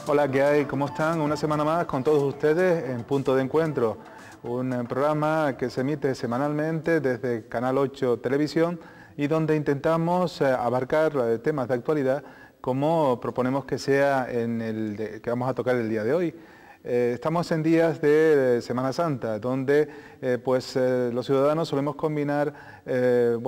Hola, ¿qué hay? ¿Cómo están? Una semana más con todos ustedes en Punto de Encuentro, un programa que se emite semanalmente desde Canal 8 Televisión y donde intentamos abarcar temas de actualidad como proponemos que sea que vamos a tocar el día de hoy. Estamos en días de Semana Santa, donde los ciudadanos solemos combinar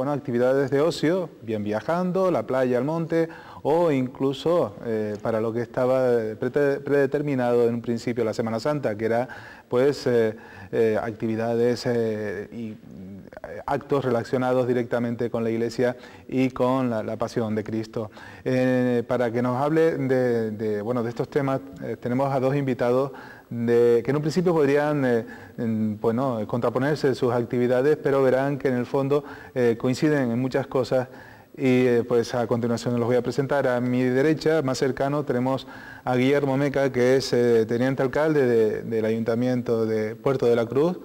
actividades de ocio, bien viajando, la playa, el monte, o incluso para lo que estaba predeterminado en un principio la Semana Santa, que era actividades y actos relacionados directamente con la Iglesia y con la pasión de Cristo. Para que nos hable de estos temas, tenemos a dos invitados que en un principio podrían contraponerse sus actividades, pero verán que en el fondo coinciden en muchas cosas. Y pues a continuación los voy a presentar. A mi derecha, más cercano, tenemos a Guillermo Meca, que es teniente alcalde del Ayuntamiento de Puerto de la Cruz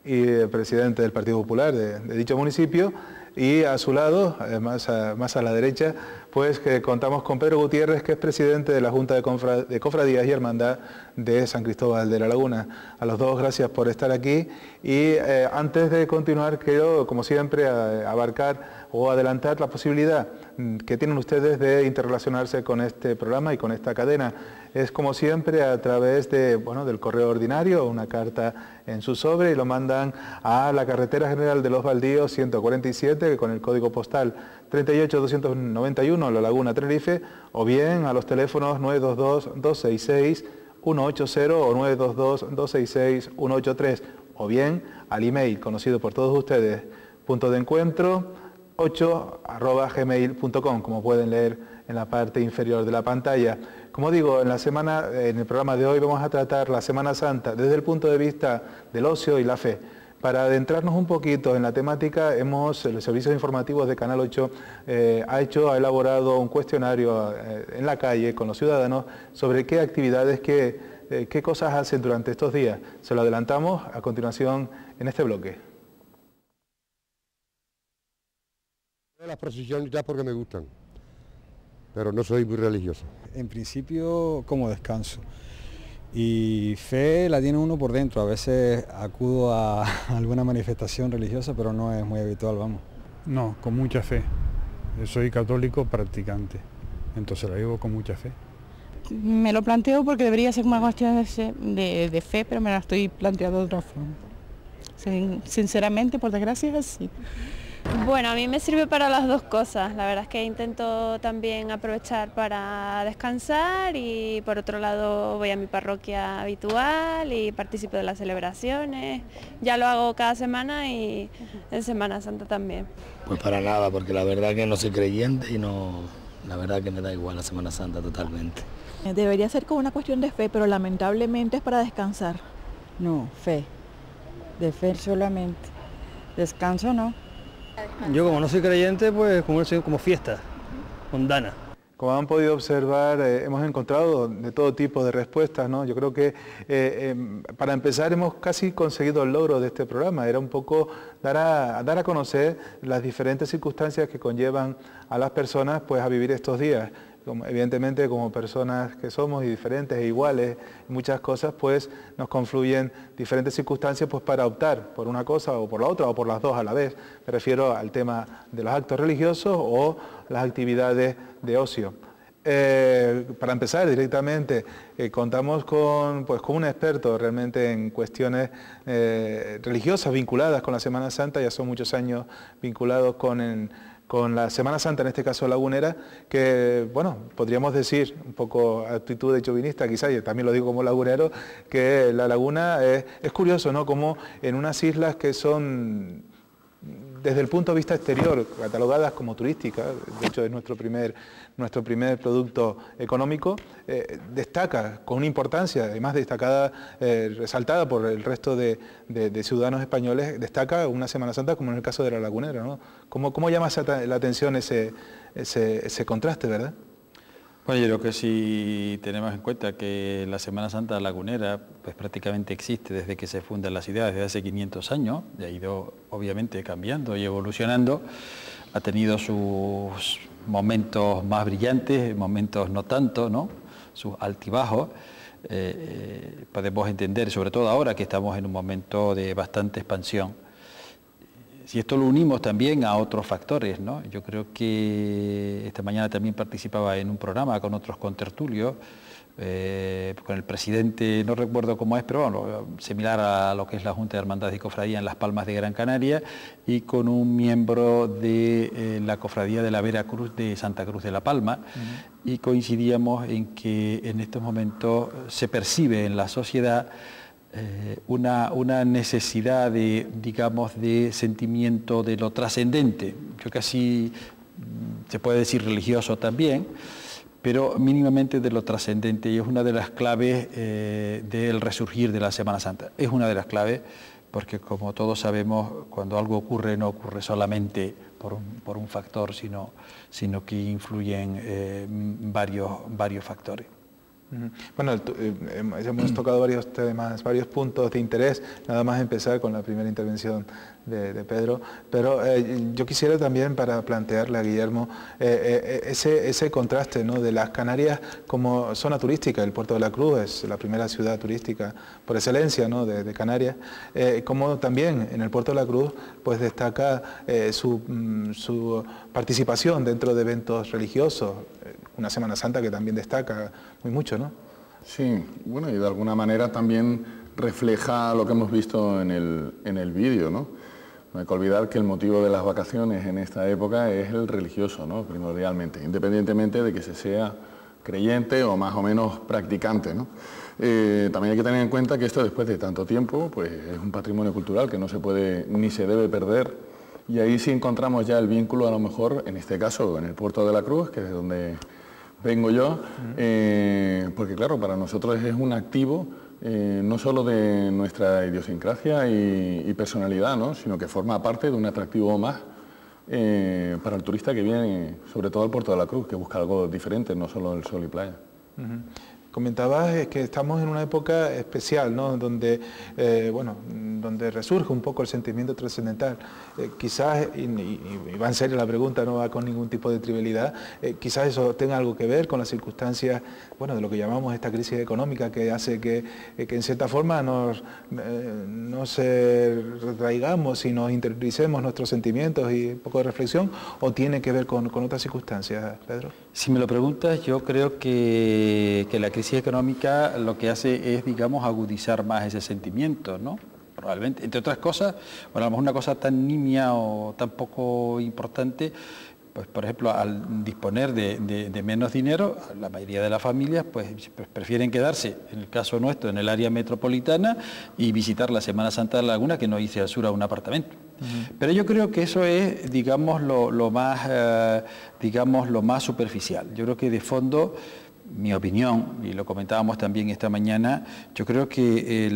y presidente del Partido Popular de dicho municipio. Y a su lado, más a la derecha, pues que contamos con Pedro Gutiérrez, que es presidente de la Junta de Cofradías y Hermandad de San Cristóbal de la Laguna. A los dos, gracias por estar aquí. Y antes de continuar, quiero, como siempre, abarcar o adelantar la posibilidad que tienen ustedes de interrelacionarse con este programa y con esta cadena. Es como siempre a través del correo ordinario, una carta en su sobre, y lo mandan a la Carretera General de los Baldíos 147 con el código postal 38291, La Laguna, Tenerife, o bien a los teléfonos 922-266-180 o 922-266-183, o bien al email conocido por todos ustedes, punto de encuentro 8@gmail.com, como pueden leer en la parte inferior de la pantalla. Como digo, en el programa de hoy vamos a tratar la Semana Santa desde el punto de vista del ocio y la fe. Para adentrarnos un poquito en la temática, los servicios informativos de Canal 8 ha elaborado un cuestionario en la calle con los ciudadanos sobre qué actividades, qué cosas hacen durante estos días. Se lo adelantamos a continuación en este bloque. Las procesiones ya porque me gustan, pero no soy muy religioso. En principio como descanso, y fe la tiene uno por dentro. A veces acudo a alguna manifestación religiosa, pero no es muy habitual, vamos. No, con mucha fe. Yo soy católico practicante, entonces la vivo con mucha fe. Me lo planteo porque debería ser una cuestión de fe, pero me la estoy planteando de otra forma. Sinceramente, por desgracia, sí. Bueno, a mí me sirve para las dos cosas. La verdad es que intento también aprovechar para descansar y por otro lado voy a mi parroquia habitual y participo de las celebraciones. Ya lo hago cada semana y en Semana Santa también. Pues para nada, porque la verdad que no soy creyente y la verdad que me da igual la Semana Santa totalmente. Debería ser como una cuestión de fe, pero lamentablemente es para descansar. No, fe. De fe solamente. Descanso no. Yo como no soy creyente, pues como fiesta mundana. Como han podido observar, hemos encontrado de todo tipo de respuestas, ¿no? Yo creo que para empezar hemos casi conseguido el logro de este programa. Era un poco dar a conocer las diferentes circunstancias que conllevan a las personas pues, a vivir estos días. Evidentemente, como personas que somos y diferentes e iguales, muchas cosas pues nos confluyen diferentes circunstancias pues para optar por una cosa o por la otra o por las dos a la vez. Me refiero al tema de los actos religiosos o las actividades de ocio. Para empezar directamente, contamos con un experto realmente en cuestiones religiosas vinculadas con la Semana Santa. Ya son muchos años vinculados con la Semana Santa, en este caso lagunera, que, bueno, podríamos decir, un poco actitud de chauvinista quizás, y también lo digo como lagunero, que la laguna es curioso, ¿no? Como en unas islas que son desde el punto de vista exterior, catalogadas como turísticas, de hecho es nuestro primer producto económico, destaca con una importancia, además destacada, resaltada por el resto de ciudadanos españoles, destaca una Semana Santa como en el caso de La Lagunera, ¿no? ¿Cómo llama la atención ese contraste, verdad? Bueno, yo creo que si tenemos en cuenta que la Semana Santa Lagunera pues prácticamente existe desde que se funda la ciudad, desde hace 500 años, y ha ido obviamente cambiando y evolucionando, ha tenido sus momentos más brillantes, momentos no tanto, ¿no? Sus altibajos. Podemos entender, sobre todo ahora que estamos en un momento de bastante expansión. Si esto lo unimos también a otros factores, ¿no? Yo creo que esta mañana también participaba en un programa con otros contertulios, con el presidente, no recuerdo cómo es, pero bueno, similar a lo que es la Junta de Hermandades y Cofradía en Las Palmas de Gran Canaria, y con un miembro de la Cofradía de la Vera Cruz de Santa Cruz de la Palma, y coincidíamos en que en estos momentos se percibe en la sociedad una necesidad de, digamos, de sentimiento de lo trascendente, yo casi se puede decir religioso también, pero mínimamente de lo trascendente, y es una de las claves del resurgir de la Semana Santa. Es una de las claves porque, como todos sabemos, cuando algo ocurre no ocurre solamente por un factor, sino que influyen varios factores. Bueno, hemos tocado varios temas, varios puntos de interés, nada más empezar con la primera intervención de Pedro, pero yo quisiera también para plantearle a Guillermo ese contraste, ¿no?, de las Canarias como zona turística. El Puerto de la Cruz es la primera ciudad turística por excelencia, ¿no?, de Canarias, como también en el Puerto de la Cruz pues destaca su participación dentro de eventos religiosos, una Semana Santa que también destaca muy mucho, ¿no? Sí, bueno, y de alguna manera también refleja lo que hemos visto en el vídeo, ¿no? No hay que olvidar que el motivo de las vacaciones en esta época es el religioso, ¿no?, primordialmente, independientemente de que se sea creyente o más o menos practicante, ¿no? También hay que tener en cuenta que esto, después de tanto tiempo, pues es un patrimonio cultural que no se puede ni se debe perder, y ahí sí encontramos ya el vínculo, a lo mejor, en este caso, en el Puerto de la Cruz, que es de donde vengo yo, porque claro, para nosotros es un activo no solo de nuestra idiosincrasia y personalidad, ¿no?, sino que forma parte de un atractivo más para el turista que viene, sobre todo al Puerto de la Cruz, que busca algo diferente, no solo el sol y playa. Comentabas que estamos en una época especial, ¿no?, donde, donde resurge un poco el sentimiento trascendental. Quizás, y va en serio la pregunta, no va con ningún tipo de trivialidad, quizás eso tenga algo que ver con las circunstancias, bueno, de lo que llamamos esta crisis económica, que hace que en cierta forma no se retraigamos y nos interioricemos nuestros sentimientos y un poco de reflexión, o tiene que ver con otras circunstancias, Pedro. Si me lo preguntas, yo creo que la crisis económica lo que hace es, digamos, agudizar más ese sentimiento, ¿no? Probablemente, entre otras cosas, bueno, a lo mejor una cosa tan nimia o tan poco importante, pues por ejemplo, al disponer de menos dinero, la mayoría de las familias pues prefieren quedarse, en el caso nuestro, en el área metropolitana y visitar la Semana Santa de la Laguna que no irse al sur a un apartamento. Pero yo creo que eso es, digamos, lo más superficial. Yo creo que de fondo, mi opinión, y lo comentábamos también esta mañana, yo creo que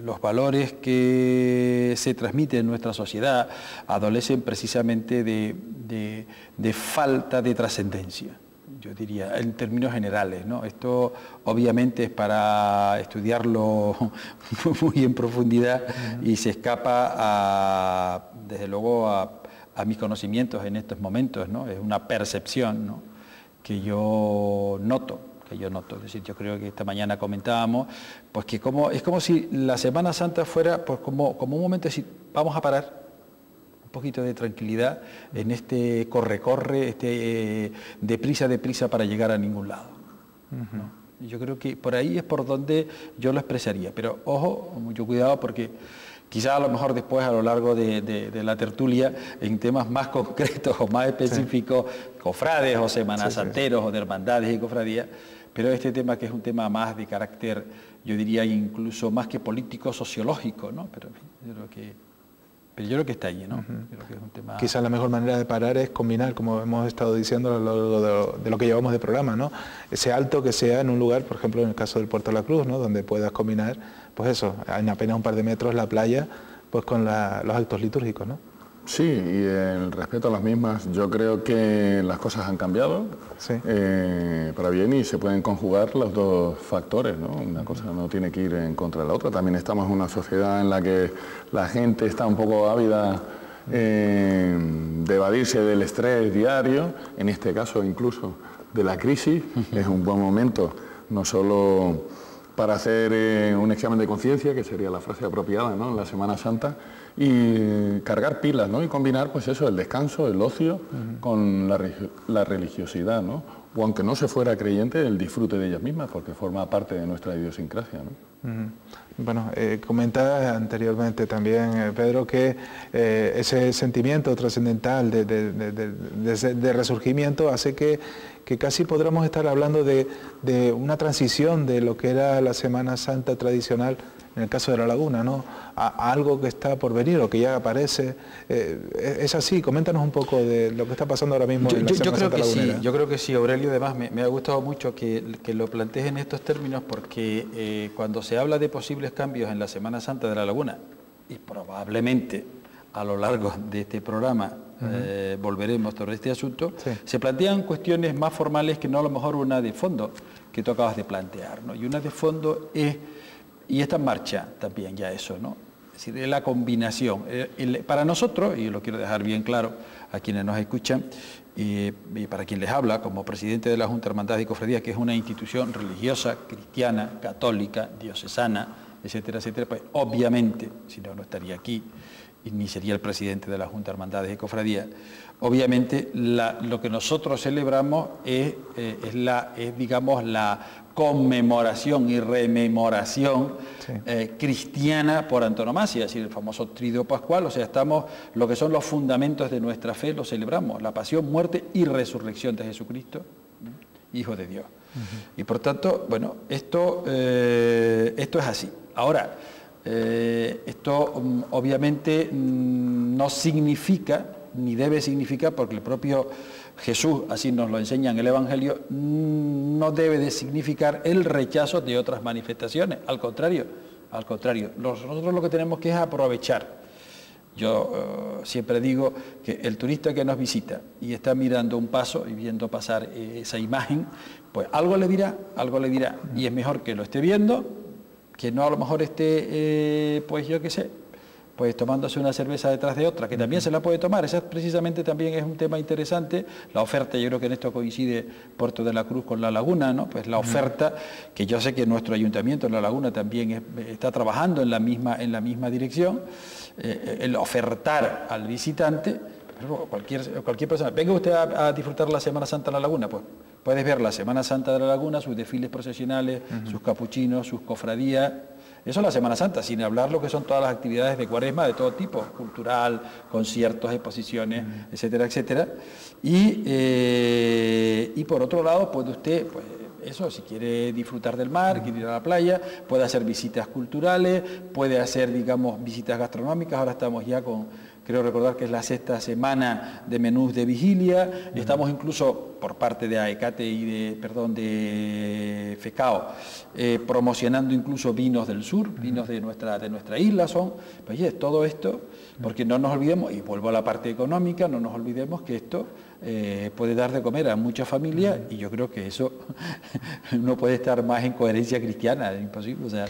los valores que se transmiten en nuestra sociedad adolecen precisamente de falta de trascendencia, yo diría, en términos generales, ¿no? Esto obviamente es para estudiarlo muy en profundidad y se escapa desde luego a mis conocimientos en estos momentos, ¿no? Es una percepción, ¿no?, que yo noto. Es decir, yo creo que esta mañana comentábamos, pues que es como si la Semana Santa fuera pues como un momento de decir, vamos a parar, un poquito de tranquilidad en este corre, deprisa para llegar a ningún lado, ¿no? Yo creo que por ahí es por donde yo lo expresaría, pero ojo, mucho cuidado, porque quizás a lo mejor después, a lo largo de la tertulia, en temas más concretos o más específicos, cofrades o semanas santeros o de hermandades y cofradías, pero este tema, que es un tema más de carácter, yo diría incluso más que político, sociológico, ¿no? Pero en fin, yo creo que Pero yo creo que está allí, ¿no? Creo que es un tema... Quizás la mejor manera de parar es combinar, como hemos estado diciendo a lo largo de lo que llevamos de programa, ¿no? Ese alto que sea en un lugar, por ejemplo, en el caso del Puerto de la Cruz, ¿no? Donde puedas combinar, pues eso, en apenas un par de metros la playa, pues con los actos litúrgicos, ¿no? Sí, y el respeto a las mismas, yo creo que las cosas han cambiado para bien y se pueden conjugar los dos factores, ¿no? Una cosa no tiene que ir en contra de la otra. También estamos en una sociedad en la que la gente está un poco ávida de evadirse del estrés diario, en este caso incluso de la crisis. Es un buen momento no solo para hacer un examen de conciencia, que sería la frase apropiada, ¿no?, en la Semana Santa, y cargar pilas, ¿no?, y combinar, pues eso, el descanso, el ocio, con la religiosidad, ¿no?, o aunque no se fuera creyente, el disfrute de ellas mismas, porque forma parte de nuestra idiosincrasia, ¿no? Bueno, comentaba anteriormente también, Pedro, que ese sentimiento trascendental de resurgimiento hace que casi podríamos estar hablando de una transición de lo que era la Semana Santa tradicional, en el caso de La Laguna, ¿no?, a algo que está por venir o que ya aparece. Es así, coméntanos un poco de lo que está pasando ahora mismo en la Semana Santa lagunera. Sí, yo creo que sí, Aurelio, además me ha gustado mucho que lo plantees en estos términos, porque cuando se habla de posibles cambios en la Semana Santa de La Laguna, y probablemente a lo largo de este programa volveremos sobre este asunto, se plantean cuestiones más formales que no a lo mejor una de fondo que tú acabas de plantear, ¿no? Y una de fondo es, y está en marcha también ya eso, ¿no?, es decir, la combinación. Para nosotros, y lo quiero dejar bien claro a quienes nos escuchan, y para quien les habla, como presidente de la Junta de Hermandades y Cofradías, que es una institución religiosa, cristiana, católica, diocesana, etcétera, etcétera, pues obviamente, si no, no estaría aquí, y ni sería el presidente de la Junta de Hermandades y Cofradías. Obviamente lo que nosotros celebramos es digamos, la conmemoración y rememoración cristiana por antonomasia, es decir, el famoso Triduo Pascual. O sea, lo que son los fundamentos de nuestra fe los celebramos, la pasión, muerte y resurrección de Jesucristo, Hijo de Dios. Y por tanto, bueno, esto es así. Ahora, esto obviamente no significa, ni debe significar, porque el propio Jesús, así nos lo enseña en el Evangelio, no debe de significar el rechazo de otras manifestaciones. Al contrario, nosotros lo que tenemos que es aprovechar. Yo siempre digo que el turista que nos visita y está mirando un paso y viendo pasar esa imagen, pues algo le dirá, y es mejor que lo esté viendo, que no a lo mejor esté, pues yo qué sé, pues tomándose una cerveza detrás de otra, que también se la puede tomar. Esa precisamente también es un tema interesante. La oferta, yo creo que en esto coincide Puerto de la Cruz con La Laguna, ¿no? Pues la oferta, que yo sé que nuestro ayuntamiento en La Laguna también está trabajando en la misma dirección, el ofertar al visitante, pero cualquier persona, venga usted a disfrutar la Semana Santa en La Laguna, pues puedes ver la Semana Santa de La Laguna, sus desfiles procesionales, sus capuchinos, sus cofradías. Eso es la Semana Santa, sin hablar lo que son todas las actividades de Cuaresma de todo tipo, cultural, conciertos, exposiciones, etcétera, etcétera. Y por otro lado, puede usted, pues eso, si quiere disfrutar del mar, quiere ir a la playa, puede hacer visitas culturales, puede hacer, digamos, visitas gastronómicas. Ahora estamos ya con, creo recordar que es la 6ª semana de menús de vigilia. Estamos incluso, por parte de AECATE y de FECAO, promocionando incluso vinos del sur, vinos de nuestra isla son. Pues oye, todo esto, porque no nos olvidemos, y vuelvo a la parte económica, no nos olvidemos que esto puede dar de comer a muchas familias, y yo creo que eso no puede estar más en coherencia cristiana, es imposible. O sea,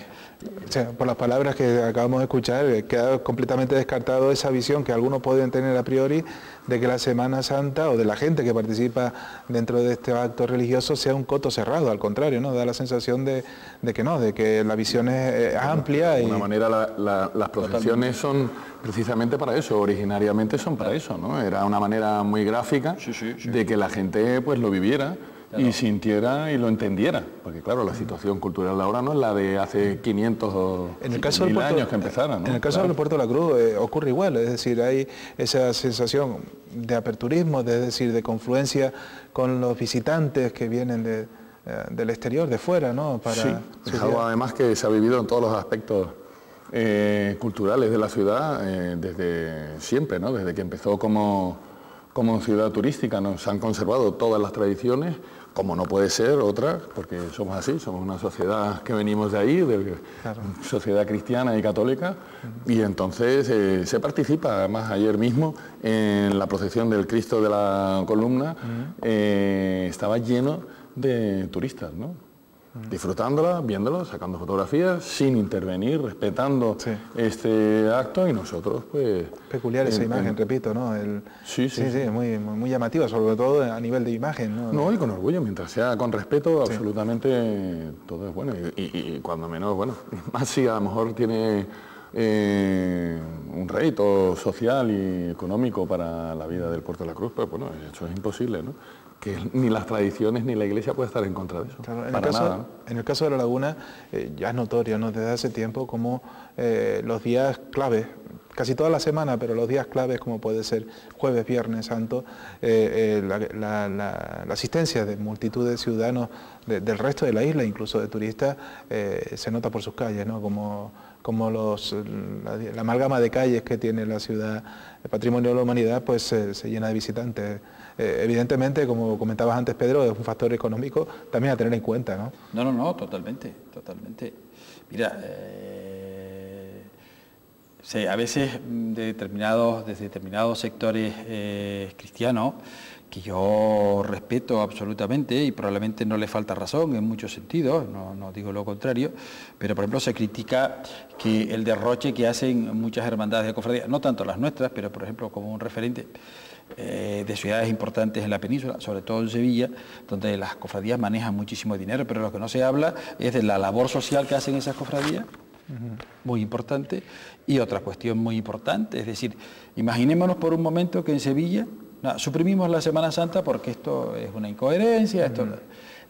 por las palabras que acabamos de escuchar, queda completamente descartado esa visión que algunos pueden tener a priori de que la Semana Santa, o de la gente que participa dentro de este acto religioso, sea un coto cerrado. Al contrario, ¿no? Da la sensación de que no, de que la visión es amplia. De alguna manera las procesiones son precisamente para eso, originariamente son para eso, ¿no? Era una manera muy gráfica de que la gente pues lo viviera. Claro. Y sintiera y lo entendiera, porque claro, la situación cultural de ahora no es la de hace 500 o 1000 años que empezara, ¿no? En el caso del Puerto de la Cruz ocurre igual, es decir, hay esa sensación de aperturismo, es decir, de confluencia con los visitantes que vienen del exterior, de fuera, ¿no? Sí, es algo además que se ha vivido en todos los aspectos culturales de la ciudad desde siempre, ¿no? Desde que empezó como ciudad turística, nos han conservado todas las tradiciones, como no puede ser otra, porque somos así, somos una sociedad que venimos de ahí, sociedad cristiana y católica, y entonces se participa. Además, ayer mismo en la procesión del Cristo de la Columna estaba lleno de turistas, ¿no? Disfrutándola, viéndolo, sacando fotografías, sin intervenir, respetando este acto, y nosotros pues... Peculiar esa imagen, repito, ¿no? Sí, muy llamativa, sobre todo a nivel de imagen, ¿no? No, y con orgullo, mientras sea con respeto, absolutamente todo es bueno, y cuando menos, bueno, más si a lo mejor tiene un rédito social y económico para la vida del Puerto de la Cruz, pues bueno, eso es imposible, ¿no? Que ni las tradiciones ni la Iglesia puede estar en contra de eso. Claro, nada, ¿no? En el caso de la laguna, ya es notorio, ¿no? Desde hace tiempo, como los días claves, casi toda la semana, pero los días claves, como puede ser jueves, viernes santo, la asistencia de multitud de ciudadanos del resto de la isla, incluso de turistas, se nota por sus calles, ¿no? Como la amalgama de calles que tiene la ciudad, el patrimonio de la humanidad, pues se llena de visitantes. Evidentemente, como comentabas antes, Pedro, es un factor económico también a tener en cuenta, ¿no? No, totalmente. Mira, a veces desde determinados sectores cristianos, que yo respeto absolutamente y probablemente no le falta razón en muchos sentidos, no digo lo contrario, pero por ejemplo se critica que el derroche que hacen muchas hermandades de cofradías, no tanto las nuestras, pero por ejemplo como un referente de ciudades importantes en la península, sobre todo en Sevilla, donde las cofradías manejan muchísimo dinero, pero lo que no se habla es de la labor social que hacen esas cofradías, muy importante, y otra cuestión muy importante, es decir, imaginémonos por un momento que en Sevilla suprimimos la Semana Santa porque esto es una incoherencia,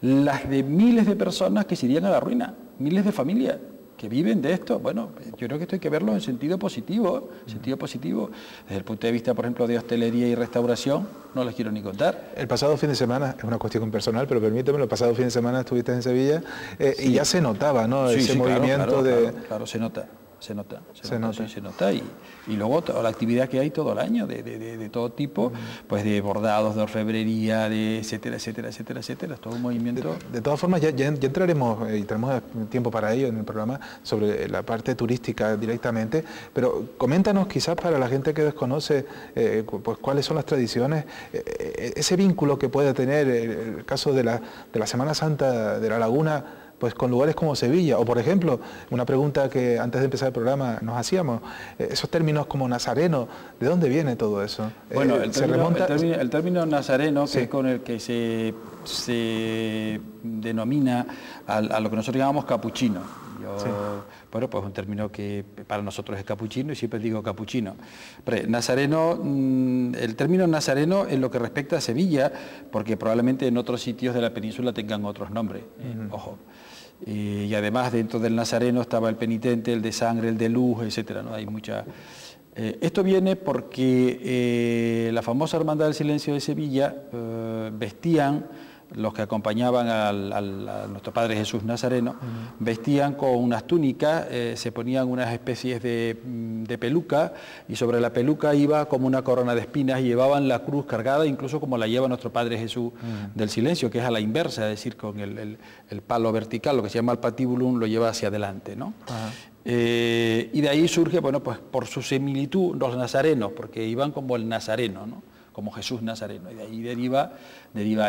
las de miles de personas que se irían a la ruina, miles de familias que viven de esto. Bueno, yo creo que esto hay que verlo en sentido positivo, desde el punto de vista, por ejemplo, de hostelería y restauración, no les quiero ni contar. El pasado fin de semana, es una cuestión personal, pero permíteme, el pasado fin de semana estuviste en Sevilla y ya se notaba, ¿no? Ese movimiento claro, se nota. Y luego toda la actividad que hay todo el año, de todo tipo, pues de bordados, de orfebrería, de etcétera, es todo un movimiento. De todas formas, ya entraremos, y tenemos tiempo para ello en el programa, sobre la parte turística directamente, pero coméntanos quizás para la gente que desconoce, pues cuáles son las tradiciones, ese vínculo que puede tener el caso de la Semana Santa de la Laguna, pues con lugares como Sevilla, o por ejemplo, una pregunta que antes de empezar el programa nos hacíamos, esos términos como nazareno, ¿de dónde viene todo eso? Bueno, el término nazareno, que es con el que se denomina a lo que nosotros llamamos capuchino. Bueno, pues un término que para nosotros es capuchino y siempre digo capuchino. Pero nazareno, el término nazareno en lo que respecta a Sevilla, porque probablemente en otros sitios de la península tengan otros nombres, ojo. Y además dentro del nazareno estaba el penitente, el de sangre, el de luz, etcétera, ¿no? Hay mucha... esto viene porque la famosa Hermandad del Silencio de Sevilla vestían, los que acompañaban a nuestro Padre Jesús Nazareno, vestían con unas túnicas, se ponían unas especies de peluca, y sobre la peluca iba como una corona de espinas, y llevaban la cruz cargada, incluso como la lleva nuestro Padre Jesús del Silencio, que es a la inversa, es decir, con el palo vertical, lo que se llama el patibulum, lo lleva hacia adelante, ¿no? Y de ahí surge, bueno, pues por su similitud, los nazarenos, porque iban como el nazareno, ¿no? Como Jesús Nazareno, y de ahí deriva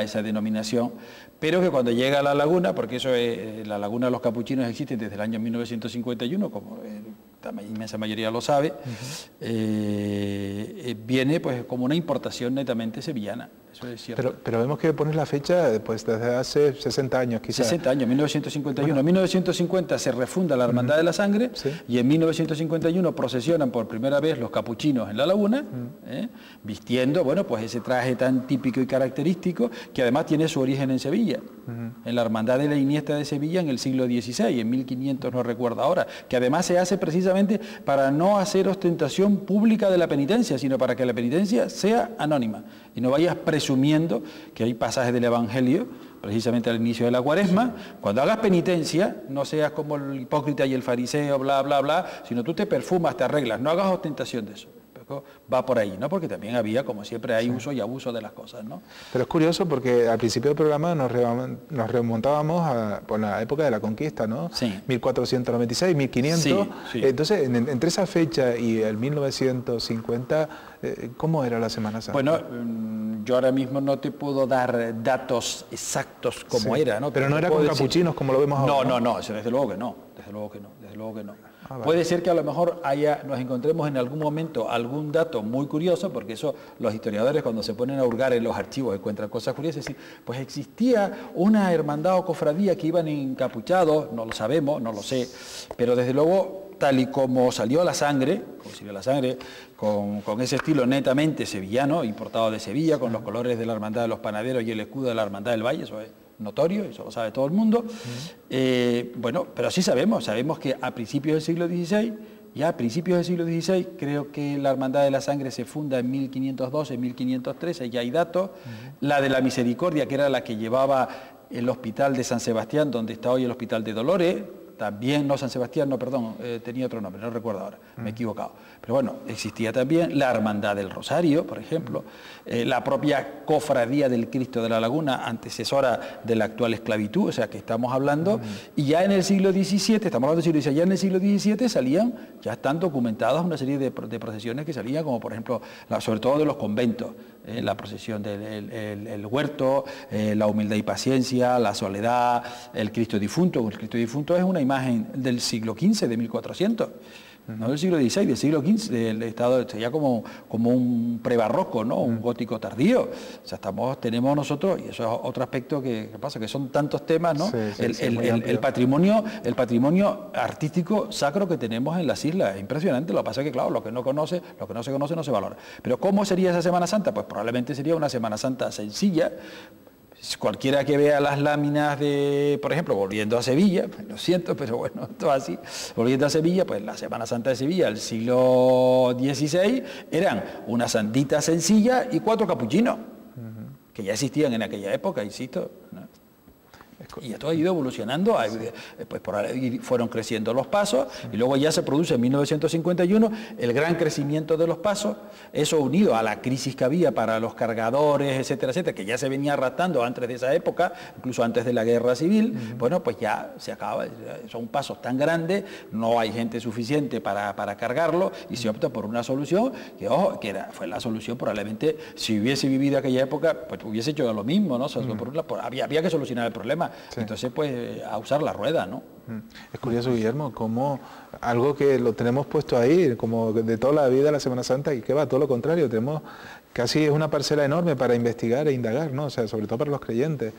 esa denominación, pero que cuando llega a la laguna, porque eso es, la laguna de los capuchinos existe desde el año 1951, como la inmensa mayoría lo sabe, viene pues como una importación netamente sevillana, eso es cierto. Pero vemos que pones la fecha pues desde hace 60 años quizás. 60 años, 1951. Bueno. En 1950 se refunda la Hermandad de la Sangre, y en 1951 procesionan por primera vez los capuchinos en la laguna, vistiendo, bueno, pues ese traje tan típico y característico, que además tiene su origen en Sevilla, en la Hermandad de la Iniesta de Sevilla en el siglo XVI, en 1500 no recuerdo ahora, que además se hace precisamente para no hacer ostentación pública de la penitencia, sino para que la penitencia sea anónima y no vayas presumiendo que hay pasajes del Evangelio precisamente al inicio de la Cuaresma. Cuando hagas penitencia, no seas como el hipócrita y el fariseo, bla, bla, bla, sino tú te perfumas, te arreglas, no hagas ostentación de eso. Va por ahí, ¿no? Porque también había, como siempre, hay uso y abuso de las cosas, ¿no? Pero es curioso porque al principio del programa nos remontábamos a la época de la conquista, ¿no? Sí. 1496, 1500. Sí, sí. Entonces, entre esa fecha y el 1950, ¿cómo era la Semana Santa? Bueno, yo ahora mismo no te puedo dar datos exactos como era, ¿no? Pero no era con capuchinos como lo vemos ahora. No, eso desde luego que no, desde luego que no. Vale. Puede ser que a lo mejor nos encontremos en algún momento algún dato muy curioso, porque eso los historiadores cuando se ponen a hurgar en los archivos encuentran cosas curiosas, es decir, pues existía una hermandad o cofradía que iban encapuchados, no lo sabemos, no lo sé, pero desde luego tal y como salió la sangre, con ese estilo netamente sevillano, importado de Sevilla, con los colores de la hermandad de los panaderos y el escudo de la hermandad del Valle, eso es notorio, eso lo sabe todo el mundo. Bueno, pero sí sabemos que a principios del siglo XVI, creo que la Hermandad de la Sangre se funda en 1512, 1513, ya hay datos. La de la Misericordia, que era la que llevaba el hospital de San Sebastián, donde está hoy el Hospital de Dolores, también, no San Sebastián, no, perdón, tenía otro nombre, no recuerdo ahora, me he equivocado. Pero bueno, existía también la Hermandad del Rosario, por ejemplo, la propia Cofradía del Cristo de la Laguna, antecesora de la actual esclavitud, o sea que estamos hablando, y ya en el siglo XVII, estamos hablando del siglo XVI, ya en el siglo XVII salían, ya están documentadas una serie de procesiones que salían, como por ejemplo, sobre todo de los conventos, la procesión del huerto, la humildad y paciencia, la soledad, el Cristo difunto. El Cristo difunto es una imagen del siglo XV, de 1400, no del siglo XVI, del siglo XV, del estado, sería como un prebarroco, ¿no? Un gótico tardío. O sea, tenemos nosotros, y eso es otro aspecto que pasa, que son tantos temas, ¿no? El patrimonio artístico sacro que tenemos en las islas, es impresionante. Lo que pasa es que, claro, lo que no se conoce no se valora. Pero ¿cómo sería esa Semana Santa? Pues probablemente sería una Semana Santa sencilla. Cualquiera que vea las láminas de, por ejemplo, volviendo a Sevilla, lo siento, pero bueno, todo así, volviendo a Sevilla, pues la Semana Santa de Sevilla, el siglo XVI, eran una santita sencilla y 4 capuchinos, que ya existían en aquella época, insisto, ¿no? Y esto ha ido evolucionando, pues por ahí fueron creciendo los pasos, y luego ya se produce en 1951 el gran crecimiento de los pasos, eso unido a la crisis que había para los cargadores, etcétera, etcétera, que ya se venía arrastrando antes de esa época, incluso antes de la Guerra Civil. Bueno, pues ya se acaba, son pasos tan grandes, no hay gente suficiente para cargarlo, y se opta por una solución que, ojo, fue la solución probablemente, si hubiese vivido aquella época, pues hubiese hecho lo mismo, ¿no? O sea, había que solucionar el problema. Sí. Entonces, pues, a usar la rueda, ¿no? Es curioso, Guillermo, como algo que lo tenemos puesto ahí, como de toda la vida la Semana Santa, y que va todo lo contrario, tenemos casi es una parcela enorme para investigar e indagar, ¿no? O sea, sobre todo para los creyentes.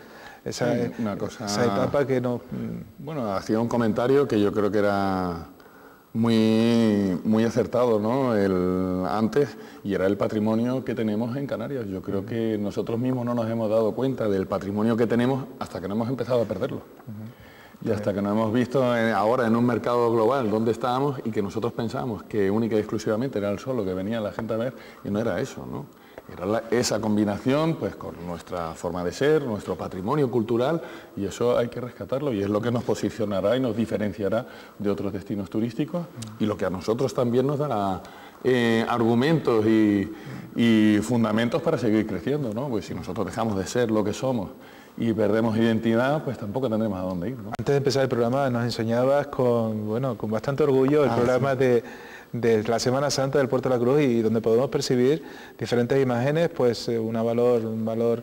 Esa etapa que no... Bueno, hacía un comentario que yo creo que era muy acertado, ¿no? Antes, y era el patrimonio que tenemos en Canarias. Yo creo que nosotros mismos no nos hemos dado cuenta del patrimonio que tenemos hasta que no hemos empezado a perderlo. Y hasta que no hemos visto ahora en un mercado global dónde estábamos, y que nosotros pensábamos que única y exclusivamente era el sol lo que venía la gente a ver, y no era eso, ¿no? Era esa combinación, pues, con nuestra forma de ser, nuestro patrimonio cultural, y eso hay que rescatarlo, y es lo que nos posicionará y nos diferenciará de otros destinos turísticos, y lo que a nosotros también nos dará argumentos y fundamentos para seguir creciendo, ¿no? Pues si nosotros dejamos de ser lo que somos y perdemos identidad, pues tampoco tendremos a dónde ir, ¿no? Antes de empezar el programa nos enseñabas con bastante orgullo el programa de la Semana Santa del Puerto de la Cruz, y donde podemos percibir diferentes imágenes, pues un valor